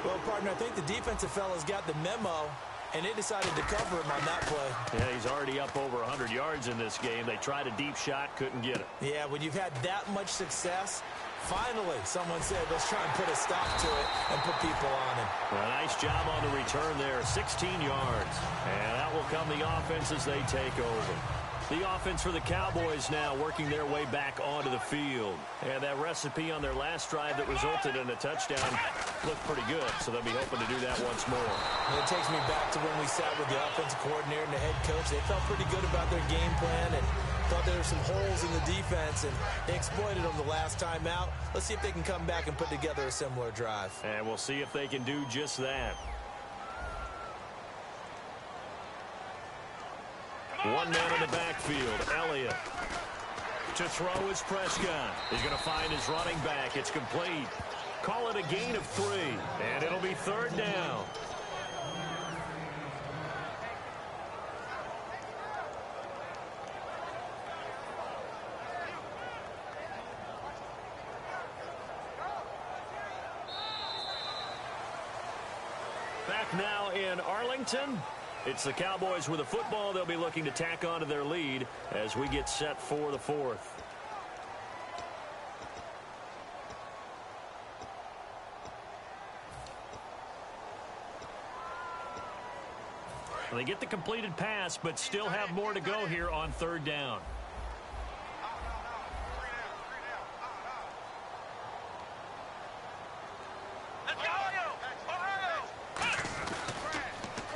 Well, partner, I think the defensive fella's got the memo, and they decided to cover him on that play. Yeah, he's already up over 100 yards in this game. They tried a deep shot, couldn't get it. Yeah, when you've had that much success, finally someone said, let's try and put a stop to it and put people on him. A nice job on the return there, 16 yards. And that will come the offense as they take over. The offense for the Cowboys now working their way back onto the field. And that recipe on their last drive that resulted in a touchdown looked pretty good, so they'll be hoping to do that once more. And it takes me back to when we sat with the offensive coordinator and the head coach. They felt pretty good about their game plan and thought there were some holes in the defense, and they exploited them the last time out. Let's see if they can come back and put together a similar drive. And we'll see if they can do just that. One man in the backfield, Elliott. To throw is Prescott. He's going to find his running back. It's complete. Call it a gain of 3, and it'll be 3rd down. Back now in Arlington. It's the Cowboys with a football. They'll be looking to tack onto their lead as we get set for the 4th. They get the completed pass, but still have more to go here on 3rd down.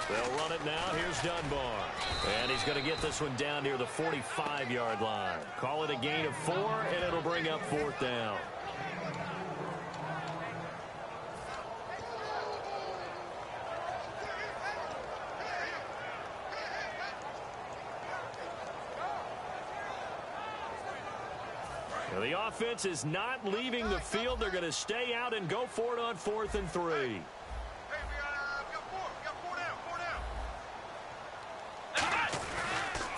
They'll run it now. Here's Dunbar. And he's going to get this one down near the 45-yard line. Call it a gain of 4, and it'll bring up 4th down. Now the offense is not leaving the field. They're going to stay out and go for it on 4th and 3.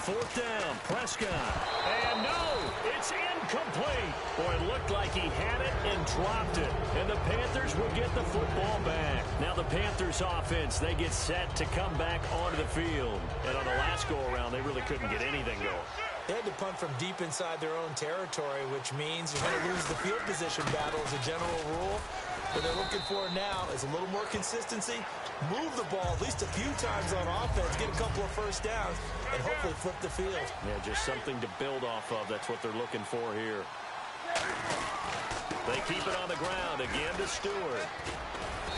4th down, Prescott. And no, it's incomplete. Boy, it looked like he had it and dropped it. And the Panthers will get the football back. Now the Panthers offense, they get set to come back onto the field. And on the last go-around, they really couldn't get anything going. They had to punt from deep inside their own territory, which means you're going to lose the field position battle as a general rule. What they're looking for now is a little more consistency, move the ball at least a few times on offense, get a couple of first downs, and hopefully flip the field. Yeah, just something to build off of. That's what they're looking for here. They keep it on the ground again to Stewart.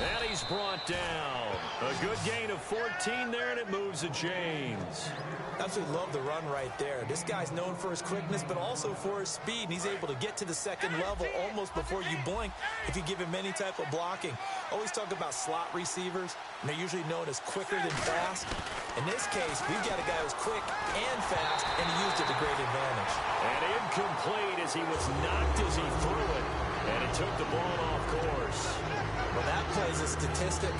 And he's brought down. A good gain of 14 there, and it moves the chains. Absolutely love the run right there. This guy's known for his quickness, but also for his speed. And he's able to get to the second level almost before you blink if you give him any type of blocking. Always talk about slot receivers, and they're usually known as quicker than fast. In this case, we've got a guy who's quick and fast, and he used it to great advantage. And incomplete as he was knocked as he threw it. And it took the ball off course. Well, that plays a statistic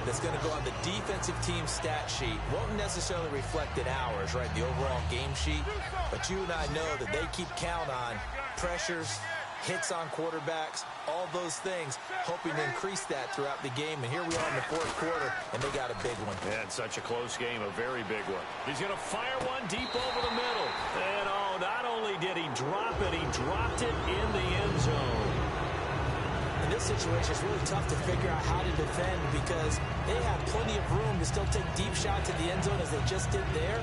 that's going to go on the defensive team stat sheet. Won't necessarily reflect in ours, right, the overall game sheet. But you and I know that they keep count on pressures, hits on quarterbacks, all those things, hoping to increase that throughout the game. And here we are in the fourth quarter, and they got a big one. And such a close game, a very big one. He's going to fire one deep over the middle. And, oh, not only did he drop it, he dropped it in the end zone. In this situation, it's really tough to figure out how to defend because they have plenty of room to still take deep shots at the end zone as they just did there.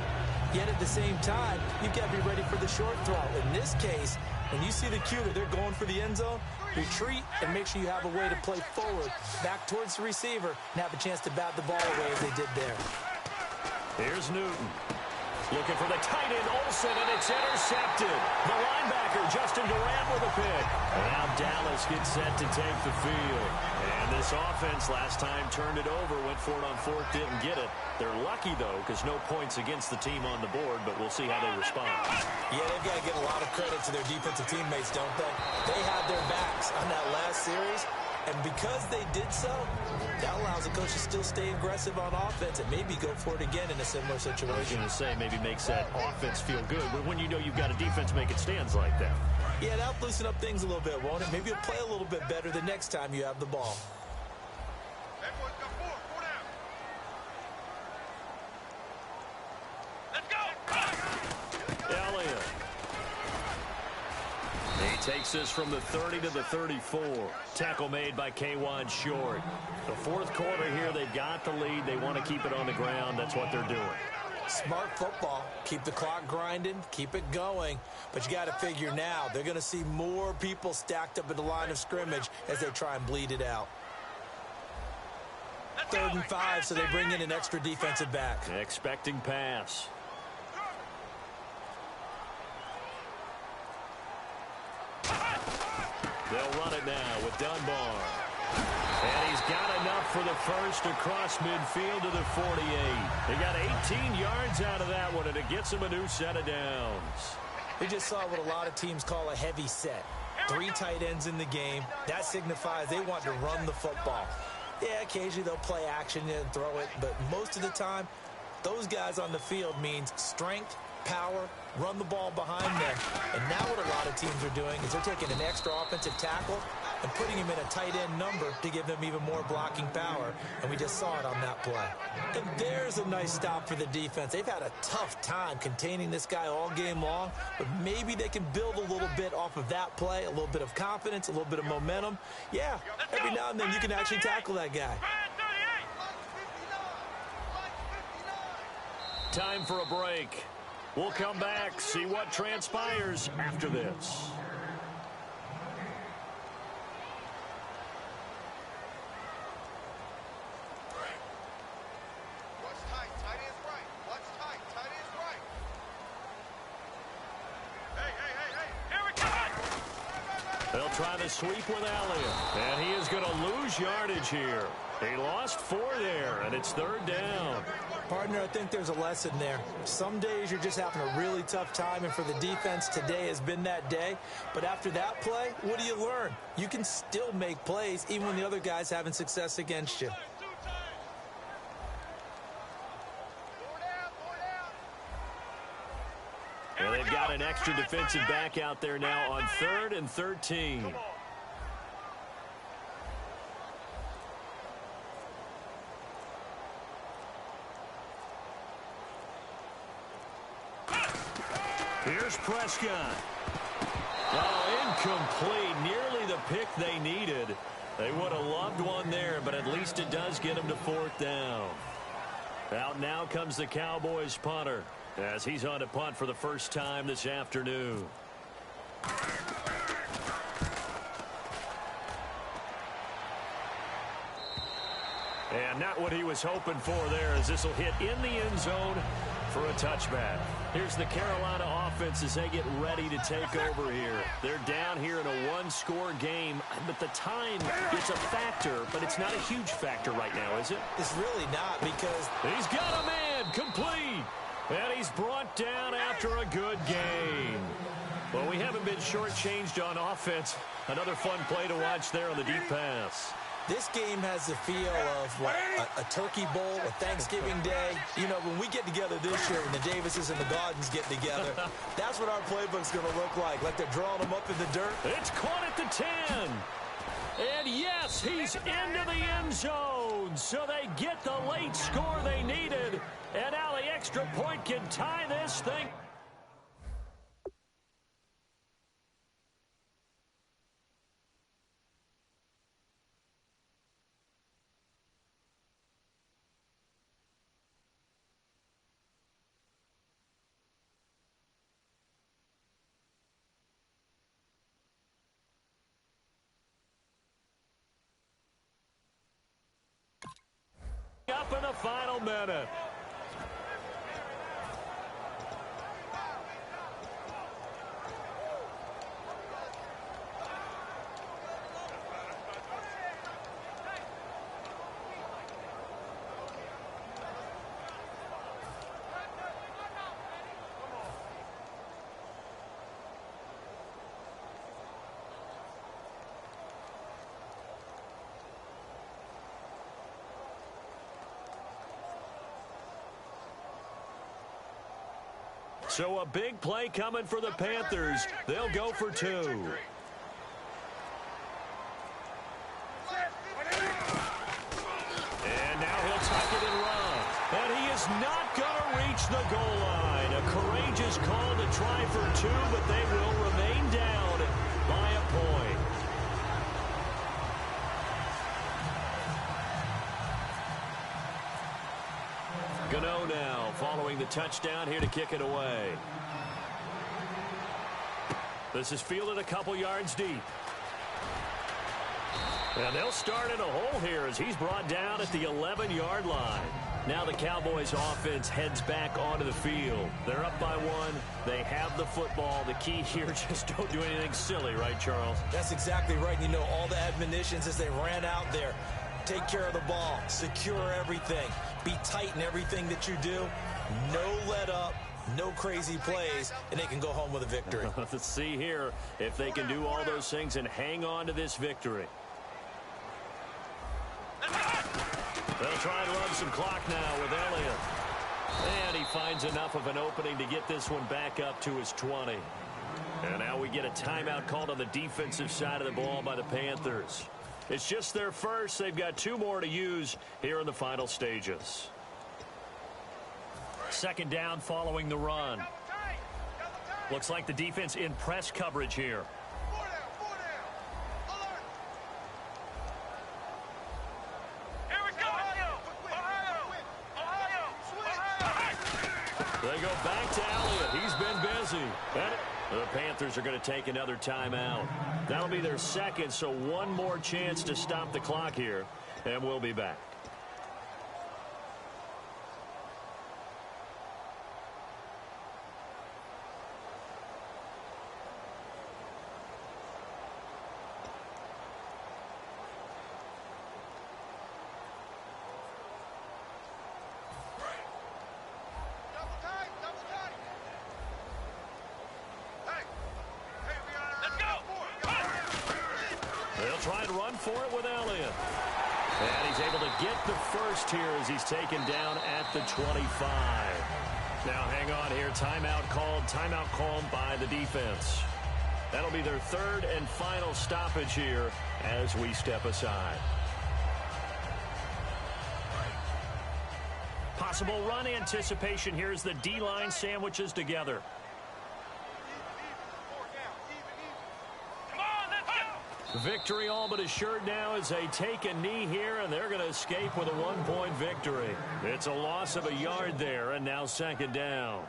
Yet at the same time, you've got to be ready for the short throw. In this case, when you see the cue that they're going for the end zone, retreat and make sure you have a way to play forward, back towards the receiver, and have a chance to bat the ball away as they did there. Here's Newton. Looking for the tight end, Olsen, and it's intercepted. The linebacker, Justin Durant, with a pick. Now Dallas gets set to take the field. And this offense last time turned it over, went for it on fourth, didn't get it. They're lucky, though, because no points against the team on the board, but we'll see how they respond. Yeah, they've got to give a lot of credit to their defensive teammates, don't they? They had their backs on that last series. And because they did so, that allows the coach to still stay aggressive on offense and maybe go for it again in a similar situation. I was going to say, maybe makes that offense feel good, but when you know you've got a defense making stands like that. Yeah, that'll loosen up things a little bit, won't it? Maybe you'll play a little bit better the next time you have the ball. Everyone's got four down. Let's go. Elliott. He takes this from the 30 to the 34. Tackle made by K-Wan Short. The fourth quarter here, they've got the lead. They want to keep it on the ground. That's what they're doing. Smart football. Keep the clock grinding. Keep it going. But you got to figure now, they're going to see more people stacked up at the line of scrimmage as they try and bleed it out. 3rd and 5, so they bring in an extra defensive back. Expecting pass. They'll run it now with Dunbar. And he's got enough for the first across midfield to the 48. They got 18 yards out of that one, and it gets him a new set of downs. We just saw what a lot of teams call a heavy set. 3 tight ends in the game. That signifies they want to run the football. Yeah, occasionally they'll play action and throw it, but most of the time, those guys on the field means strength, power, run the ball behind them. And now what a lot of teams are doing is they're taking an extra offensive tackle and putting him in a tight end number to give them even more blocking power. And we just saw it on that play. And there's a nice stop for the defense. They've had a tough time containing this guy all game long, but maybe they can build a little bit off of that play, a little bit of confidence, a little bit of momentum. Yeah, every now and then you can actually tackle that guy. Time for a break. We'll come back, see what transpires after this. Watch tight. Tight end's right. Watch tight. Tight end's right. Hey. Here we go. They'll try the sweep with Elliott. And he is going to lose yardage here. He lost 4 there, and it's 3rd down. Partner, I think there's a lesson there. Some days you're just having a really tough time, and for the defense, today has been that day. But after that play, what do you learn? You can still make plays even when the other guy's having success against you. And they've got an extra defensive back out there now on 3rd and 13. Here's Prescott. Oh, incomplete. Nearly the pick they needed. They would have loved one there, but at least it does get them to 4th down. Out now comes the Cowboys punter as he's on to punt for the first time this afternoon. And not what he was hoping for there, as this will hit in the end zone for a touchback. Here's the Carolina offense as they get ready to take over here. They're down here in a one-score game, but the time is a factor, but it's not a huge factor right now, is it? It's really not, because he's got a man complete, and he's brought down after a good game. Well, we haven't been shortchanged on offense. Another fun play to watch there on the deep pass. This game has the feel of what, a turkey bowl, a Thanksgiving day. You know, when we get together this year, when the Davises and the Gardens get together, that's what our playbook's going to look like they're drawing them up in the dirt. It's caught at the 10. And yes, he's into the end zone. So they get the late score they needed. And now the extra point can tie this thing. Up in the final minute. So a big play coming for the Panthers. They'll go for 2. And now he'll tuck it and run. And he is not going to reach the goal line. A courageous call to try for 2, but they will remain down by a point. Gano now following the touchdown here to kick it away. This is fielded a couple yards deep. And they'll start in a hole here as he's brought down at the 11-yard line. Now the Cowboys offense heads back onto the field. They're up by 1. They have the football. The key here, just don't do anything silly, right, Charles? That's exactly right. You know, all the admonitions as they ran out there. Take care of the ball. Secure everything. Be tight in everything that you do. No let up. No crazy plays. And they can go home with a victory. Let's see here if they can do all those things and hang on to this victory. They'll try and run some clock now with Elliott. And he finds enough of an opening to get this one back up to his 20. And now we get a timeout called on the defensive side of the ball by the Panthers. It's just their first. They've got 2 more to use here in the final stages. Second down following the run. Looks like the defense in press coverage here. They go back to Elliott. He's been busy. The Panthers are going to take another timeout. That'll be their second, so one more chance to stop the clock here, and we'll be back. Try to run for it with Elliott. And he's able to get the first here as he's taken down at the 25. Now hang on here. Timeout called by the defense. That'll be their third and final stoppage here as we step aside. Possible run anticipation here as the D-line sandwiches together. Victory all but assured now as they take a knee here, and they're going to escape with a 1-point victory. It's a loss of a yard there, and now second down.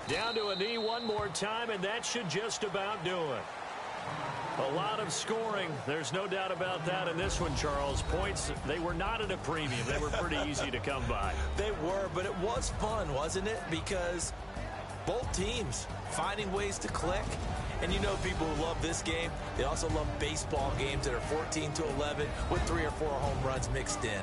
Down to a knee one more time, and that should just about do it. A lot of scoring. There's no doubt about that in this one, Charles. Points, they were not at a premium. They were pretty easy to come by. They were, but it was fun, wasn't it? Because both teams finding ways to click. And you know people who love this game, they also love baseball games that are 14-11 with 3 or 4 home runs mixed in.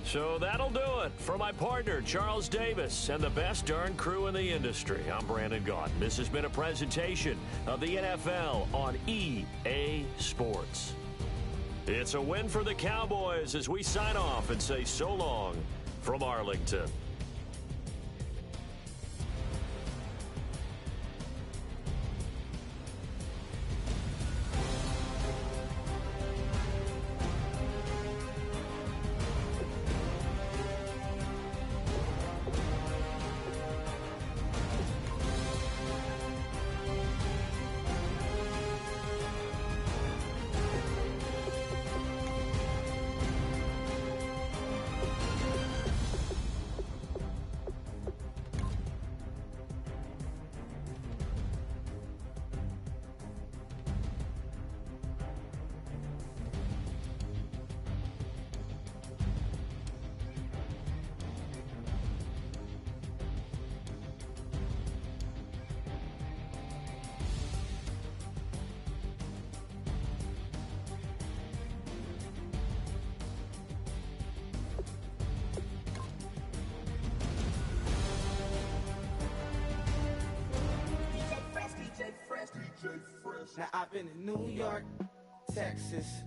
So that'll do it for my partner, Charles Davis, and the best darn crew in the industry. I'm Brandon Gaudin. This has been a presentation of the NFL on EA Sports. It's a win for the Cowboys as we sign off and say so long from Arlington. Now I've been in New York, Texas,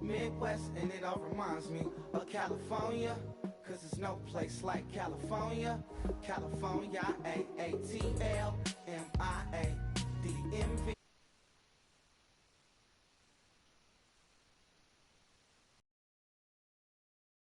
Midwest, and it all reminds me of California, cause there's no place like California. California, A-A-T-L-M-I-A-D-M-V.